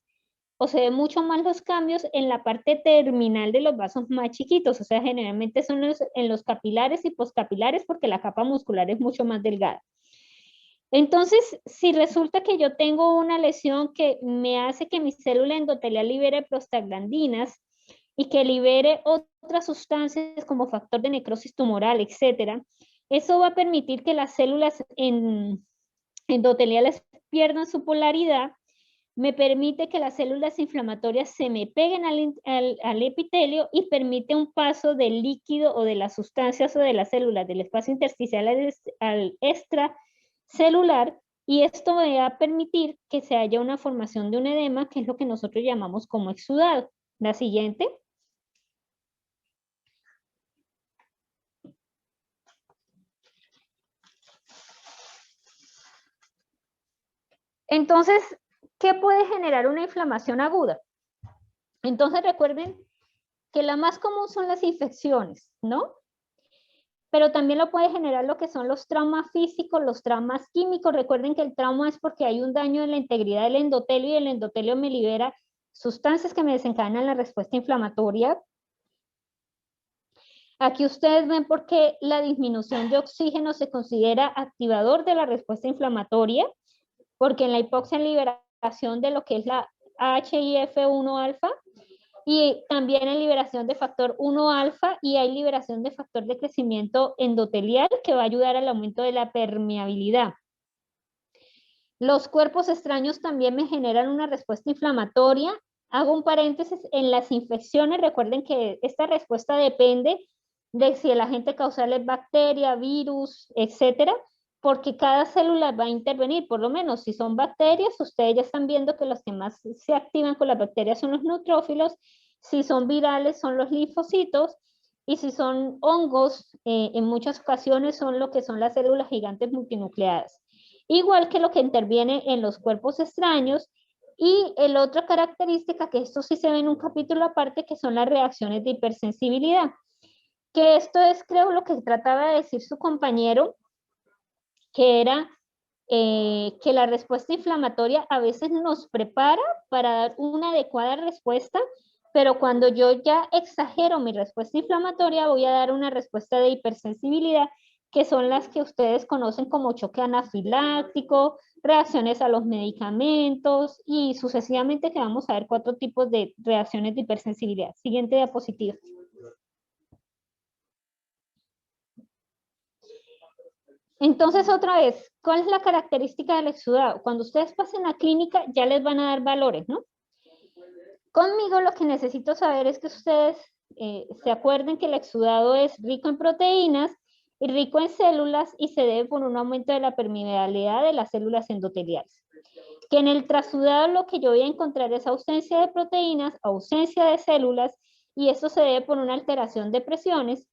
o se ve mucho más los cambios en la parte terminal de los vasos más chiquitos, o sea, generalmente son en los capilares y poscapilares porque la capa muscular es mucho más delgada. Entonces, si resulta que yo tengo una lesión que me hace que mi célula endotelial libere prostaglandinas y que libere otras sustancias como factor de necrosis tumoral, etcétera, eso va a permitir que las células endoteliales pierdan su polaridad, me permite que las células inflamatorias se me peguen al epitelio y permite un paso del líquido o de las sustancias o de las células del espacio intersticial al extracelular, y esto me va a permitir que se haya una formación de un edema, que es lo que nosotros llamamos como exudado. La siguiente. Entonces, ¿qué puede generar una inflamación aguda? Entonces recuerden que la más común son las infecciones, ¿no? Pero también lo puede generar lo que son los traumas físicos, los traumas químicos. Recuerden que el trauma es porque hay un daño en la integridad del endotelio y el endotelio me libera sustancias que me desencadenan la respuesta inflamatoria. Aquí ustedes ven por qué la disminución de oxígeno se considera activador de la respuesta inflamatoria, porque en la hipoxia hay liberación de lo que es la HIF1 alfa y también hay liberación de factor 1 alfa y hay liberación de factor de crecimiento endotelial que va a ayudar al aumento de la permeabilidad. Los cuerpos extraños también me generan una respuesta inflamatoria. Hago un paréntesis en las infecciones. Recuerden que esta respuesta depende de si el agente causal es bacteria, virus, etcétera, porque cada célula va a intervenir. Por lo menos si son bacterias, ustedes ya están viendo que los que más se activan con las bacterias son los neutrófilos. Si son virales son los linfocitos, y si son hongos, en muchas ocasiones son lo que son las células gigantes multinucleadas. Igual que lo que interviene en los cuerpos extraños. Y la otra característica, que esto sí se ve en un capítulo aparte, que son las reacciones de hipersensibilidad. Que esto es, creo, lo que trataba de decir su compañero, que era que la respuesta inflamatoria a veces nos prepara para dar una adecuada respuesta, pero cuando yo ya exagero mi respuesta inflamatoria voy a dar una respuesta de hipersensibilidad, que son las que ustedes conocen como choque anafiláctico, reacciones a los medicamentos y sucesivamente, que vamos a ver 4 tipos de reacciones de hipersensibilidad. Siguiente diapositiva. Entonces, otra vez, ¿cuál es la característica del exudado? Cuando ustedes pasen a clínica ya les van a dar valores, ¿no? Conmigo lo que necesito saber es que ustedes se acuerden que el exudado es rico en proteínas y rico en células y se debe por un aumento de la permeabilidad de las células endoteliales. Que en el trasudado lo que yo voy a encontrar es ausencia de proteínas, ausencia de células, y esto se debe por una alteración de presiones.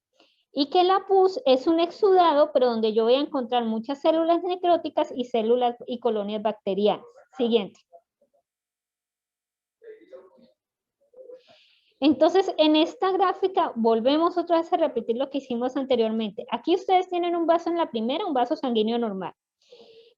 Y que la pus es un exudado, pero donde yo voy a encontrar muchas células necróticas y células y colonias bacterianas. Siguiente. Entonces, en esta gráfica volvemos otra vez a repetir lo que hicimos anteriormente. Aquí ustedes tienen un vaso en la primera, un vaso sanguíneo normal.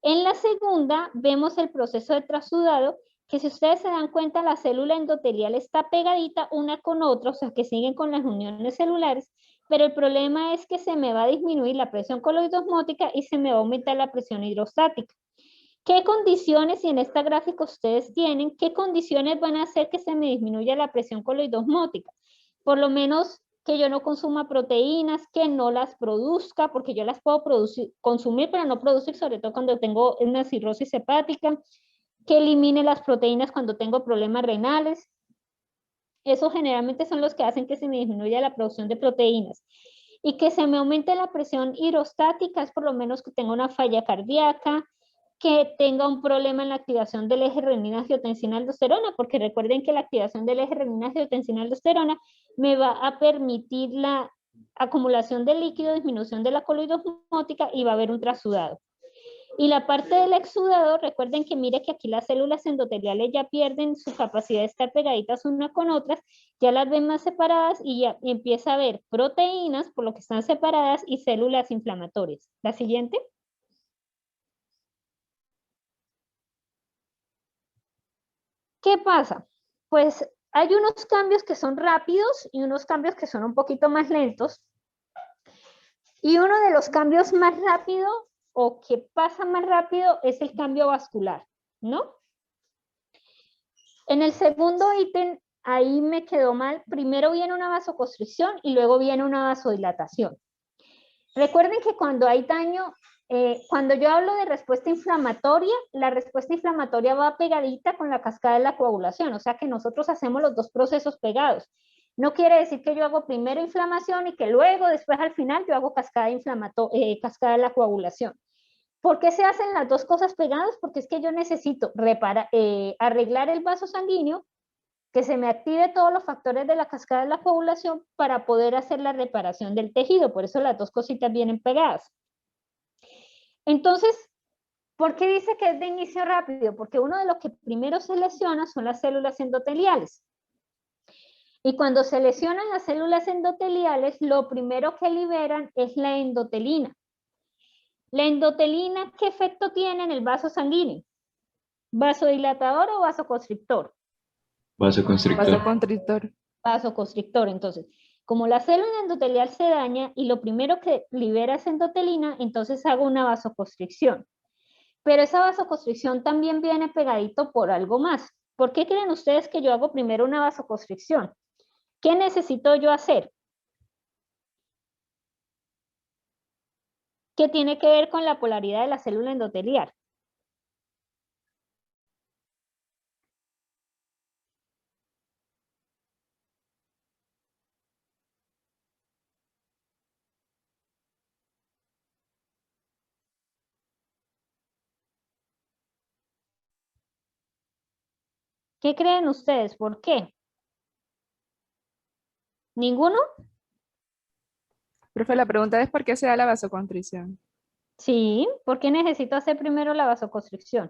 En la segunda vemos el proceso de trasudado, que si ustedes se dan cuenta, la célula endotelial está pegadita una con otra, o sea que siguen con las uniones celulares, pero el problema es que se me va a disminuir la presión coloidosmótica y se me va a aumentar la presión hidrostática. ¿Qué condiciones, si en esta gráfica ustedes tienen, qué condiciones van a hacer que se me disminuya la presión coloidosmótica? Por lo menos que yo no consuma proteínas, que no las produzca, porque yo las puedo consumir, pero no producir, sobre todo cuando tengo una cirrosis hepática, que elimine las proteínas cuando tengo problemas renales. Esos generalmente son los que hacen que se me disminuya la producción de proteínas. Y que se me aumente la presión hidrostática, es por lo menos que tenga una falla cardíaca, que tenga un problema en la activación del eje renina-angiotensina-aldosterona, porque recuerden que la activación del eje renina-angiotensina-aldosterona me va a permitir la acumulación de líquido, disminución de la coloidosmótica y va a haber un trasudado. Y la parte del exudado, recuerden que mire que aquí las células endoteliales ya pierden su capacidad de estar pegaditas unas con otras, ya las ven más separadas y ya empieza a haber proteínas por lo que están separadas y células inflamatorias. La siguiente. ¿Qué pasa? Pues hay unos cambios que son rápidos y unos cambios que son un poquito más lentos. Y uno de los cambios más rápidos o que pasa más rápido es el cambio vascular, ¿no? En el segundo ítem, ahí me quedó mal. Primero viene una vasoconstricción y luego viene una vasodilatación. Recuerden que cuando hay daño, cuando yo hablo de respuesta inflamatoria, la respuesta inflamatoria va pegadita con la cascada de la coagulación, o sea que nosotros hacemos los dos procesos pegados. No quiere decir que yo hago primero inflamación y que luego, después al final, yo hago cascada de la coagulación. ¿Por qué se hacen las dos cosas pegadas? Porque es que yo necesito arreglar el vaso sanguíneo, que se me active todos los factores de la cascada de la coagulación para poder hacer la reparación del tejido. Por eso las dos cositas vienen pegadas. Entonces, ¿por qué dice que es de inicio rápido? Porque uno de los que primero se lesiona son las células endoteliales. Y cuando se lesionan las células endoteliales, lo primero que liberan es la endotelina. La endotelina, ¿qué efecto tiene en el vaso sanguíneo? ¿Vasodilatador o vasoconstrictor? Vasoconstrictor. Vasoconstrictor. Vasoconstrictor. Entonces, como la célula endotelial se daña y lo primero que libera es endotelina, entonces hago una vasoconstricción. Pero esa vasoconstricción también viene pegadito por algo más. ¿Por qué creen ustedes que yo hago primero una vasoconstricción? ¿Qué necesito yo hacer? ¿Qué tiene que ver con la polaridad de la célula endotelial? ¿Qué creen ustedes? ¿Por qué? ¿Ninguno? Profe, la pregunta es ¿por qué se da la vasoconstricción? Sí, ¿por qué necesito hacer primero la vasoconstricción?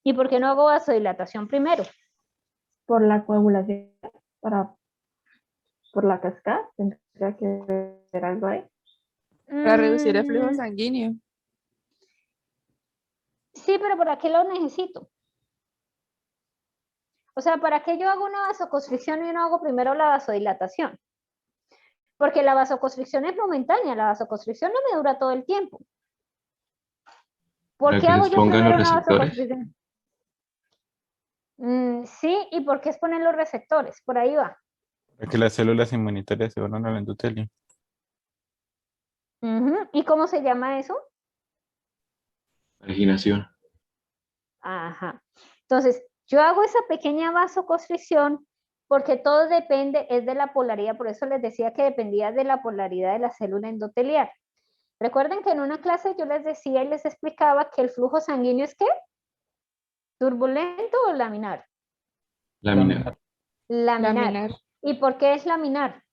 ¿Y por qué no hago vasodilatación primero? Por la coagulación, por la cascada, tendría que ver algo ahí. Para reducir el flujo sanguíneo. Sí, pero ¿para qué lo necesito? O sea, ¿para qué yo hago una vasoconstricción y no hago primero la vasodilatación? Porque la vasoconstricción es momentánea, la vasoconstricción no me dura todo el tiempo. ¿Por qué hago yo primero una vasoconstricción? Sí, ¿y por qué es poner los receptores? Por ahí va. Para que las células inmunitarias se vuelvan al endotelio. ¿Y cómo se llama eso? Marginación. Ajá. Entonces, yo hago esa pequeña vasoconstricción porque todo depende, es de la polaridad, por eso les decía que dependía de la polaridad de la célula endotelial. Recuerden que en una clase yo les decía y les explicaba que el flujo sanguíneo es ¿qué? ¿Turbulento o laminar? Laminar. Laminar. ¿Y por qué es laminar?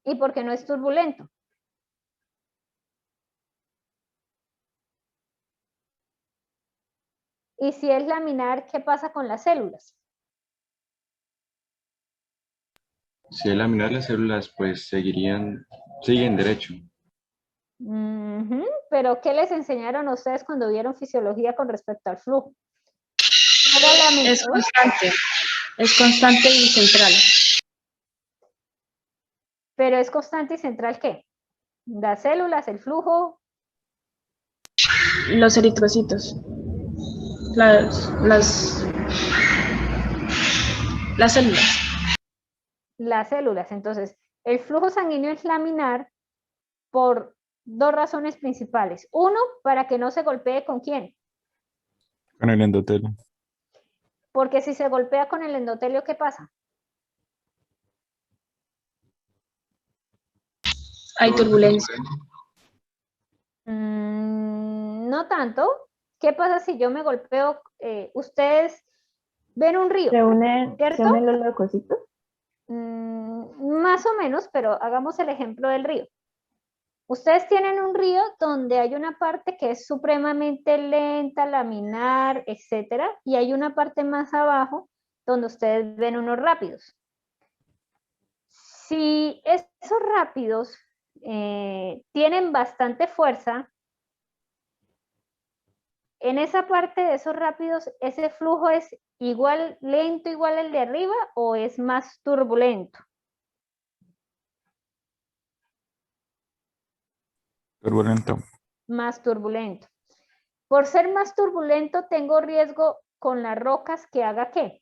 ¿Y por qué no es turbulento? Y si es laminar, ¿qué pasa con las células? Si es laminar, las células pues siguen derecho. Pero ¿qué les enseñaron a ustedes cuando vieron fisiología con respecto al flujo? Es constante y central. Pero es constante y central ¿qué? Las células, el flujo. Los eritrocitos. Las células. Las células. Entonces, el flujo sanguíneo es laminar por dos razones principales. Uno, para que no se golpee ¿con quién? Con el endotelio. Porque si se golpea con el endotelio, ¿qué pasa? Hay turbulencia. No tanto. ¿Qué pasa si yo me golpeo? Ustedes ven un río, ¿Se unen ¿cierto? los leucocitos? Más o menos, pero hagamos el ejemplo del río. Ustedes tienen un río donde hay una parte que es supremamente lenta, laminar, etcétera, y hay una parte más abajo donde ustedes ven unos rápidos. Si esos rápidos tienen bastante fuerza, en esa parte de esos rápidos, ¿ese flujo es igual lento, igual al de arriba o es más turbulento? Turbulento. Más turbulento. Por ser más turbulento, tengo riesgo con las rocas que haga ¿qué?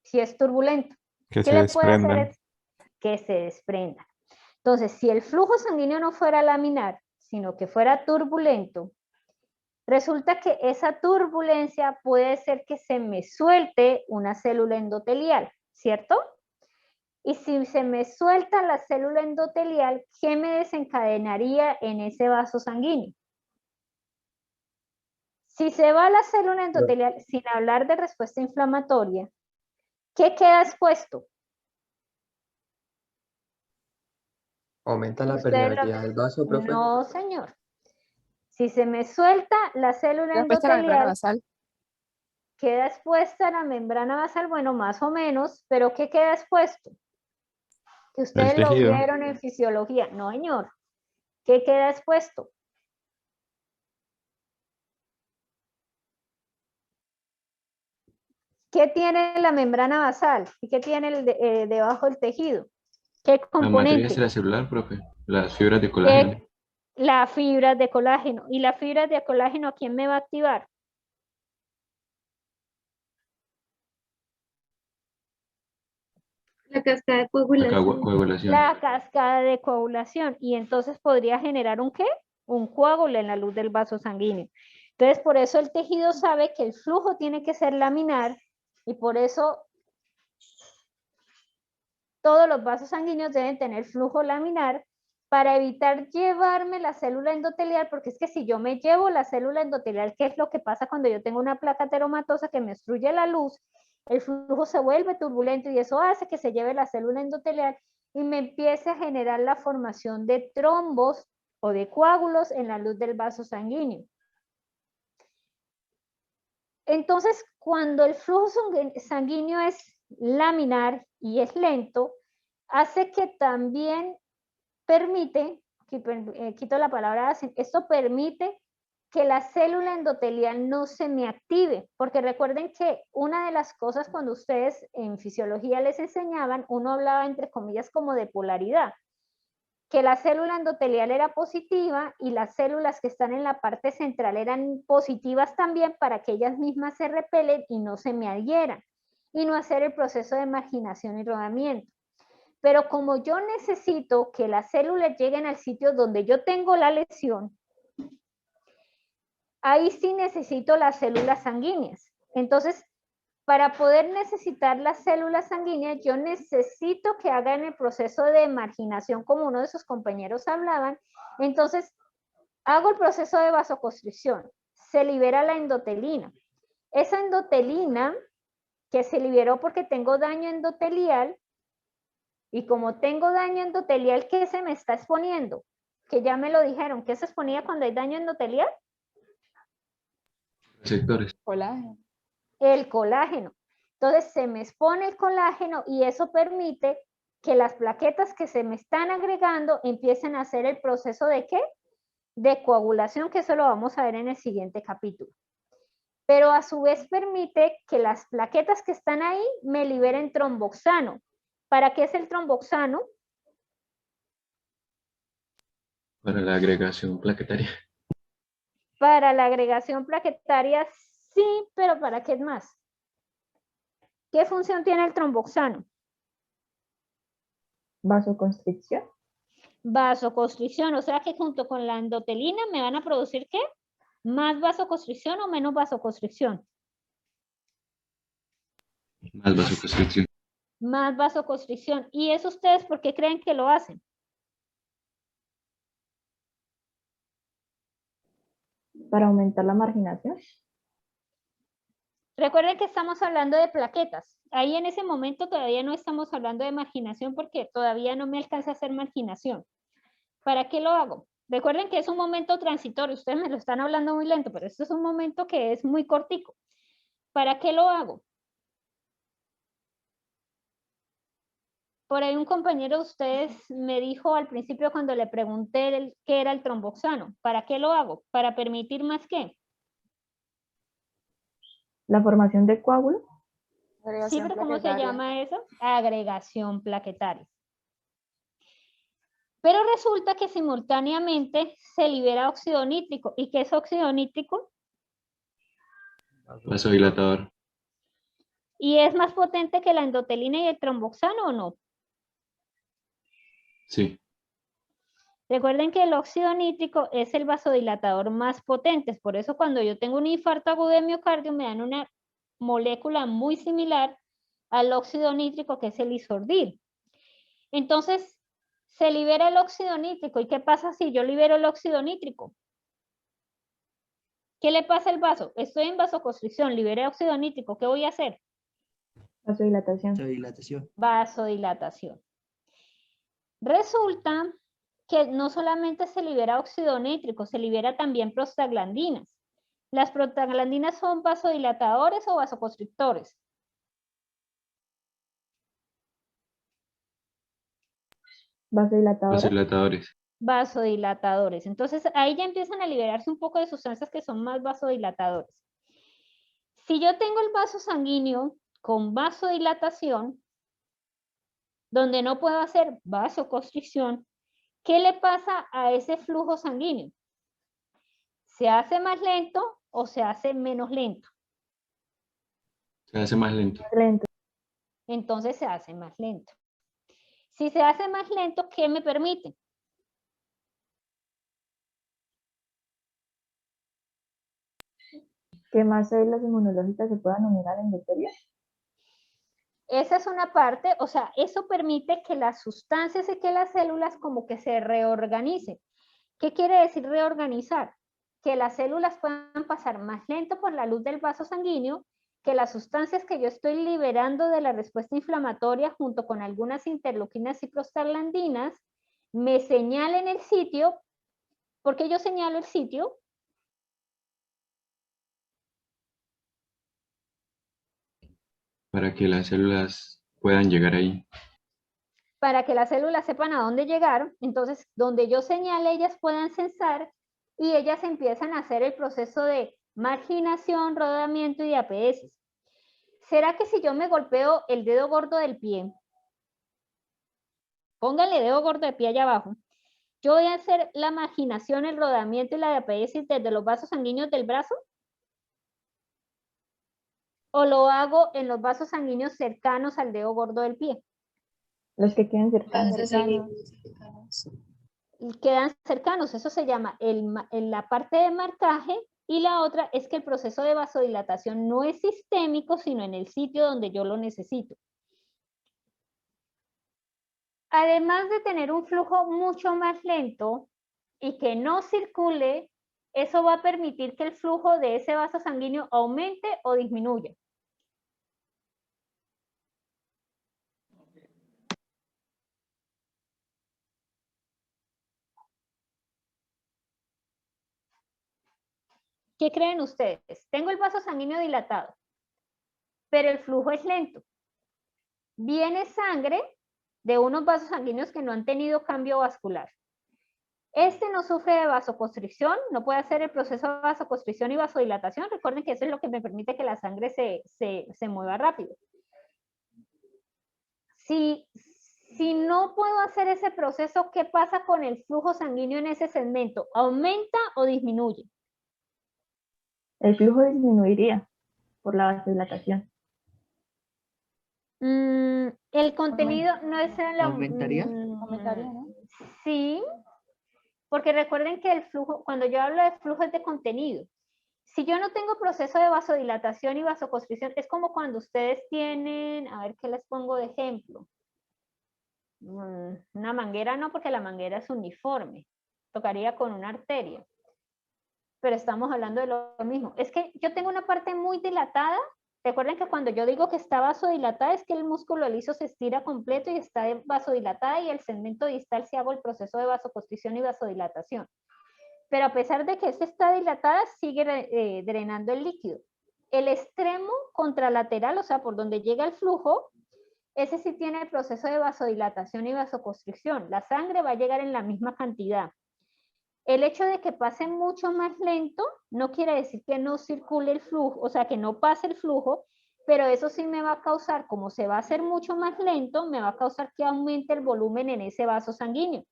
Si es turbulento. Que ¿Qué se le puede hacer? desprendan. Que se desprenda. Entonces, si el flujo sanguíneo no fuera laminar, sino que fuera turbulento, resulta que esa turbulencia puede ser que se me suelte una célula endotelial, ¿cierto? Y si se me suelta la célula endotelial, ¿qué me desencadenaría en ese vaso sanguíneo? Si se va la célula endotelial, sin hablar de respuesta inflamatoria, ¿qué queda expuesto? Aumenta la Usted permeabilidad del vaso, profe. No, señor. Si se me suelta la célula Respuesta a la membrana endotelial, basal. queda expuesta a la membrana basal, bueno, más o menos, pero ¿qué queda expuesto? Que ustedes lo tejido. vieron en fisiología. No, señor. ¿Qué queda expuesto? ¿Qué tiene la membrana basal? ¿Y qué tiene debajo del tejido? ¿Qué La materia componente? extracelular, profe. Las fibras de colágeno. Las fibras de colágeno. ¿Y las fibras de colágeno quién me va a activar? La cascada de coagulación. Coagulación. La cascada de coagulación. Y entonces podría generar un ¿qué? Un coágulo en la luz del vaso sanguíneo. Entonces, por eso el tejido sabe que el flujo tiene que ser laminar y por eso todos los vasos sanguíneos deben tener flujo laminar para evitar llevarme la célula endotelial, porque es que si yo me llevo la célula endotelial, ¿qué es lo que pasa cuando yo tengo una placa ateromatosa que me obstruye la luz? El flujo se vuelve turbulento y eso hace que se lleve la célula endotelial y me empiece a generar la formación de trombos o de coágulos en la luz del vaso sanguíneo. Entonces, cuando el flujo sanguíneo es laminar y es lento, hace que también permite, quito la palabra, esto permite que la célula endotelial no se me active, porque recuerden que una de las cosas cuando ustedes en fisiología les enseñaban, uno hablaba entre comillas como de polaridad, que la célula endotelial era positiva y las células que están en la parte central eran positivas también para que ellas mismas se repelen y no se me adhieran y no hacer el proceso de marginación y rodamiento. Pero como yo necesito que las células lleguen al sitio donde yo tengo la lesión, ahí sí necesito las células sanguíneas. Entonces, para poder necesitar las células sanguíneas, yo necesito que hagan el proceso de marginación, como uno de sus compañeros hablaban. Entonces, hago el proceso de vasoconstricción. Se libera la endotelina. Esa endotelina que se liberó porque tengo daño endotelial, y como tengo daño endotelial, ¿qué se me está exponiendo? Que ya me lo dijeron. ¿Qué se exponía cuando hay daño endotelial? Receptores. Colágeno. El colágeno. Entonces se me expone el colágeno y eso permite que las plaquetas que se me están agregando empiecen a hacer el proceso de ¿qué? De coagulación, que eso lo vamos a ver en el siguiente capítulo. Pero a su vez permite que las plaquetas que están ahí me liberen tromboxano. ¿Para qué es el tromboxano? Para la agregación plaquetaria. Para la agregación plaquetaria, sí, pero ¿para qué más? ¿Qué función tiene el tromboxano? Vasoconstricción. Vasoconstricción, o sea que junto con la endotelina me van a producir ¿qué? ¿Más vasoconstricción o menos vasoconstricción? Más vasoconstricción. Más vasoconstricción. ¿Y eso ustedes por qué creen que lo hacen? Para aumentar la marginación. Recuerden que estamos hablando de plaquetas. Ahí en ese momento todavía no estamos hablando de marginación porque todavía no me alcanza a hacer marginación. ¿Para qué lo hago? Recuerden que es un momento transitorio. Ustedes me lo están hablando muy lento, pero esto es un momento que es muy cortico. ¿Para qué lo hago? Por ahí un compañero de ustedes me dijo al principio cuando le pregunté qué era el tromboxano. ¿Para qué lo hago? ¿Para permitir más qué? La formación de coágulos. Sí, pero ¿cómo se llama eso? Agregación plaquetaria. Pero resulta que simultáneamente se libera óxido nítrico. ¿Y qué es óxido nítrico? Vasodilatador. ¿Y es más potente que la endotelina y el tromboxano o no? Sí. Recuerden que el óxido nítrico es el vasodilatador más potente. Por eso cuando yo tengo un infarto agudo de miocardio me dan una molécula muy similar al óxido nítrico, que es el isordil. Entonces, se libera el óxido nítrico. ¿Y qué pasa si yo libero el óxido nítrico? ¿Qué le pasa al vaso? Estoy en vasoconstricción, liberé óxido nítrico. ¿Qué voy a hacer? Vasodilatación. Vasodilatación. Resulta que no solamente se libera óxido nítrico, se libera también prostaglandinas. ¿Las prostaglandinas son vasodilatadores o vasoconstrictores? Vasodilatadores. Vasodilatadores. Vasodilatadores. Entonces ahí ya empiezan a liberarse un poco de sustancias que son más vasodilatadores. Si yo tengo el vaso sanguíneo con vasodilatación, donde no puedo hacer vasoconstricción, ¿qué le pasa a ese flujo sanguíneo? ¿Se hace más lento o se hace menos lento? Se hace más lento. Lento. Entonces se hace más lento. Si se hace más lento, ¿qué me permite? Que más células inmunológicas se puedan unir al endotelio. Esa es una parte, o sea, eso permite que las sustancias y que las células como que se reorganicen. ¿Qué quiere decir reorganizar? Que las células puedan pasar más lento por la luz del vaso sanguíneo, que las sustancias que yo estoy liberando de la respuesta inflamatoria junto con algunas interleuquinas y prostaglandinas me señalen el sitio. ¿Por qué yo señalo el sitio? Para que las células puedan llegar ahí. Para que las células sepan a dónde llegaron, entonces donde yo señale ellas puedan censar y ellas empiezan a hacer el proceso de marginación, rodamiento y de APS. ¿Será que si yo me golpeo el dedo gordo del pie, pónganle dedo gordo de pie allá abajo, yo voy a hacer la marginación, el rodamiento y la diapéresis desde los vasos sanguíneos del brazo? ¿O lo hago en los vasos sanguíneos cercanos al dedo gordo del pie? Los que queden cercanos. Quedan cercanos, eso se llama la parte de marcaje, y la otra es que el proceso de vasodilatación no es sistémico, sino en el sitio donde yo lo necesito. Además de tener un flujo mucho más lento y que no circule, eso va a permitir que el flujo de ese vaso sanguíneo aumente o disminuya. ¿Qué creen ustedes? Tengo el vaso sanguíneo dilatado, pero el flujo es lento. Viene sangre de unos vasos sanguíneos que no han tenido cambio vascular. Este no sufre de vasoconstricción, no puede hacer el proceso de vasoconstricción y vasodilatación. Recuerden que eso es lo que me permite que la sangre se mueva rápido. Si no puedo hacer ese proceso, ¿qué pasa con el flujo sanguíneo en ese segmento? ¿Aumenta o disminuye? El flujo disminuiría por la vasodilatación. El contenido no es el ¿Aumentaría? Aumentaría, ¿no? Sí, porque recuerden que el flujo, cuando yo hablo de flujo es de contenido. Si yo no tengo proceso de vasodilatación y vasoconstricción, es como cuando ustedes tienen, a ver qué les pongo de ejemplo. Una manguera no, porque la manguera es uniforme. Tocaría con una arteria. Pero estamos hablando de lo mismo. Es que yo tengo una parte muy dilatada Recuerden que cuando yo digo que está vasodilatada es que el músculo liso se estira completo y está vasodilatada y el segmento distal si hago el proceso de vasoconstricción y vasodilatación. Pero a pesar de que esta está dilatada, sigue drenando el líquido. El extremo contralateral, o sea, por donde llega el flujo, ese sí tiene el proceso de vasodilatación y vasoconstricción. La sangre va a llegar en la misma cantidad. El hecho de que pase mucho más lento no quiere decir que no circule el flujo, o sea, que no pase el flujo, pero eso sí me va a causar, como se va a hacer mucho más lento, me va a causar que aumente el volumen en ese vaso sanguíneo,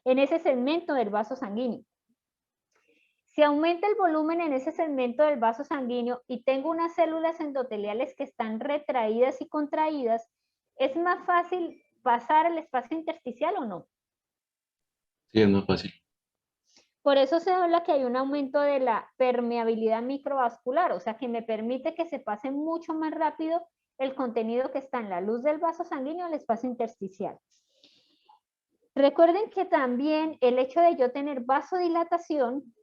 en ese segmento del vaso sanguíneo. Si aumenta el volumen en ese segmento del vaso sanguíneo y tengo unas células endoteliales que están retraídas y contraídas, ¿es más fácil pasar el espacio intersticial o no? Sí, es más fácil. Por eso se habla que hay un aumento de la permeabilidad microvascular, o sea, que me permite que se pase mucho más rápido el contenido que está en la luz del vaso sanguíneo al espacio intersticial. Recuerden que también el hecho de yo tener vasodilatación,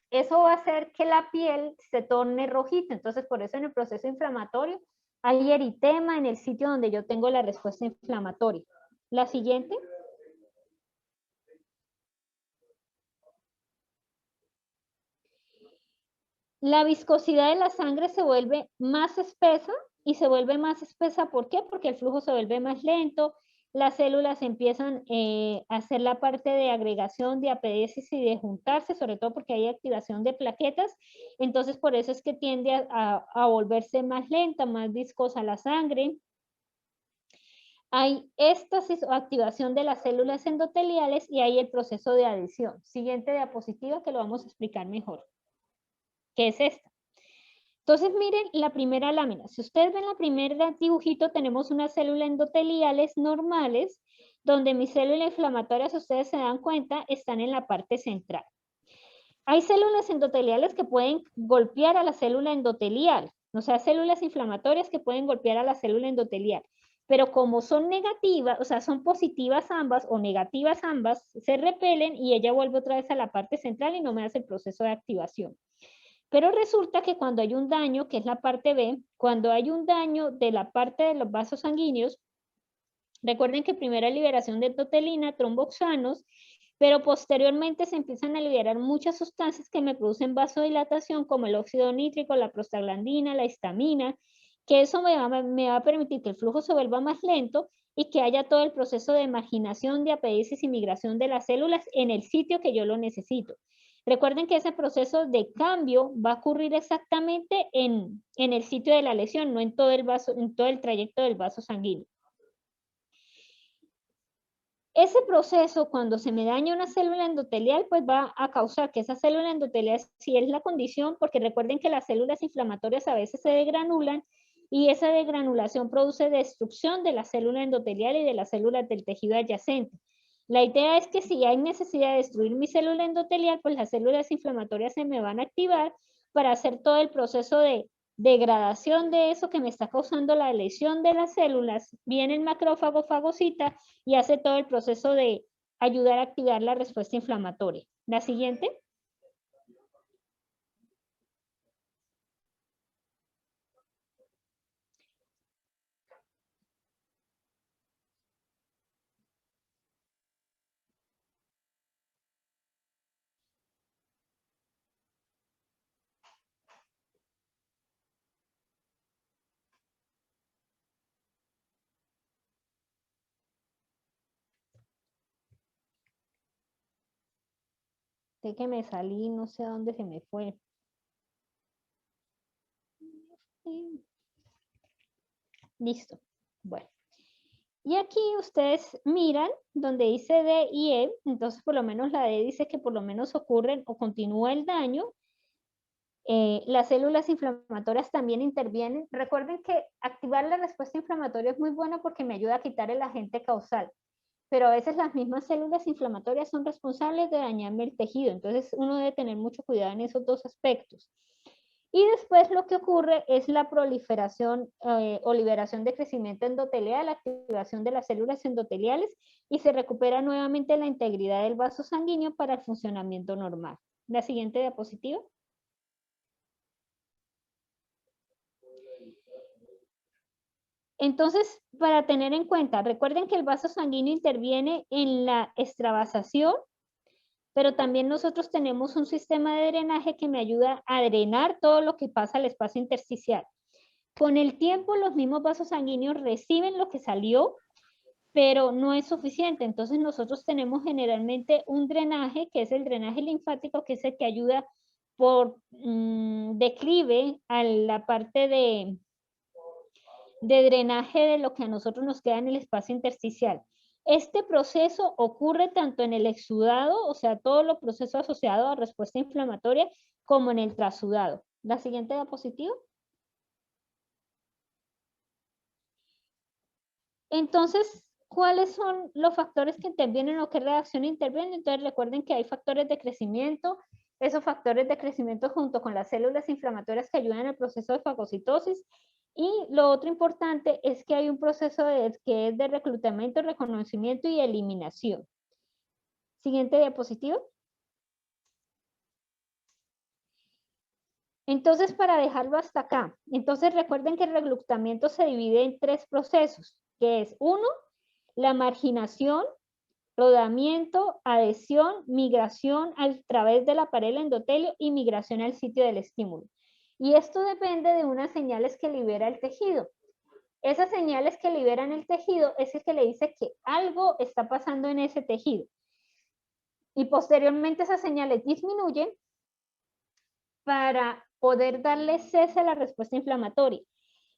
eso va a hacer que la piel se torne rojita. Entonces, por eso en el proceso inflamatorio hay eritema en el sitio donde yo tengo la respuesta inflamatoria. La siguiente. La viscosidad de la sangre se vuelve más espesa y se vuelve más espesa, ¿por qué? Porque el flujo se vuelve más lento, las células empiezan a hacer la parte de agregación de apedesis y de juntarse, sobre todo porque hay activación de plaquetas, entonces por eso es que tiende a volverse más lenta, más viscosa la sangre. Hay éstasis o activación de las células endoteliales y hay el proceso de adhesión. Siguiente diapositiva que lo vamos a explicar mejor. ¿Qué es esta? Entonces miren la primera lámina. Si ustedes ven la primera dibujito, tenemos unas células endoteliales normales, donde mis células inflamatorias, ustedes se dan cuenta, están en la parte central. Hay células endoteliales que pueden golpear a la célula endotelial, o sea, células inflamatorias que pueden golpear a la célula endotelial. Pero como son negativas, o sea, son positivas ambas o negativas ambas, se repelen y ella vuelve otra vez a la parte central y no me hace el proceso de activación. Pero resulta que cuando hay un daño, que es la parte B, cuando hay un daño de la parte de los vasos sanguíneos, recuerden que primero hay liberación de endotelina, tromboxanos, pero posteriormente se empiezan a liberar muchas sustancias que me producen vasodilatación, como el óxido nítrico, la prostaglandina, la histamina, que eso me va a permitir que el flujo se vuelva más lento y que haya todo el proceso de marginación, de apedesis y migración de las células en el sitio que yo lo necesito. Recuerden que ese proceso de cambio va a ocurrir exactamente en el sitio de la lesión, no en todo el vaso, en todo el trayecto del vaso sanguíneo. Ese proceso, cuando se me daña una célula endotelial, pues va a causar que esa célula endotelial, si es la condición, porque recuerden que las células inflamatorias a veces se degranulan y esa degranulación produce destrucción de la célula endotelial y de las células del tejido adyacente. La idea es que si hay necesidad de destruir mi célula endotelial, pues las células inflamatorias se me van a activar para hacer todo el proceso de degradación de eso que me está causando la lesión de las células. Viene el macrófago, fagocita y hace todo el proceso de ayudar a activar la respuesta inflamatoria. La siguiente. Sé que me salí, no sé a dónde se me fue. Listo. Bueno. Y aquí ustedes miran donde dice D y E, entonces por lo menos la D dice que por lo menos ocurren o continúa el daño. Las células inflamatorias también intervienen. Recuerden que activar la respuesta inflamatoria es muy buena porque me ayuda a quitar el agente causal. Pero a veces las mismas células inflamatorias son responsables de dañarme el tejido. Entonces uno debe tener mucho cuidado en esos dos aspectos. Y después lo que ocurre es la proliferación o liberación de crecimiento endotelial, la activación de las células endoteliales y se recupera nuevamente la integridad del vaso sanguíneo para el funcionamiento normal. La siguiente diapositiva. Entonces, para tener en cuenta, recuerden que el vaso sanguíneo interviene en la extravasación, pero también nosotros tenemos un sistema de drenaje que me ayuda a drenar todo lo que pasa al espacio intersticial. Con el tiempo, los mismos vasos sanguíneos reciben lo que salió, pero no es suficiente. Entonces, nosotros tenemos generalmente un drenaje, que es el drenaje linfático, que es el que ayuda por declive a la parte de drenaje de lo que a nosotros nos queda en el espacio intersticial. Este proceso ocurre tanto en el exudado, o sea, todo lo proceso asociado a respuesta inflamatoria, como en el trasudado. La siguiente diapositiva. Entonces, ¿cuáles son los factores que intervienen o qué reacción interviene? Entonces, recuerden que hay factores de crecimiento. Esos factores de crecimiento junto con las células inflamatorias que ayudan al proceso de fagocitosis. Y lo otro importante es que hay un proceso que es de reclutamiento, reconocimiento y eliminación. Siguiente diapositiva. Entonces, para dejarlo hasta acá, entonces recuerden que el reclutamiento se divide en 3 procesos, que es 1, la marginación, rodamiento, adhesión, migración a través de la pared del endotelio y migración al sitio del estímulo. Y esto depende de unas señales que libera el tejido. Esas señales que liberan el tejido es el que le dice que algo está pasando en ese tejido. Y posteriormente esas señales disminuyen para poder darle cese a la respuesta inflamatoria.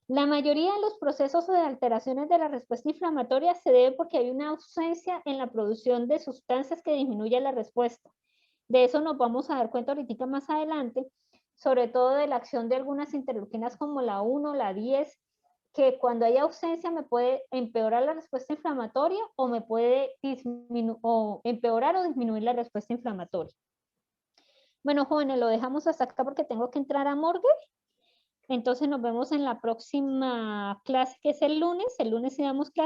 La mayoría de los procesos o de alteraciones de la respuesta inflamatoria se debe porque hay una ausencia en la producción de sustancias que disminuyen la respuesta. De eso nos vamos a dar cuenta ahorita más adelante, sobre todo de la acción de algunas interleuquinas como la 1, la 10, que cuando hay ausencia me puede empeorar la respuesta inflamatoria o me puede empeorar o disminuir la respuesta inflamatoria. Bueno, jóvenes, lo dejamos hasta acá porque tengo que entrar a morgue. Entonces nos vemos en la próxima clase, que es el lunes. El lunes sí damos clase.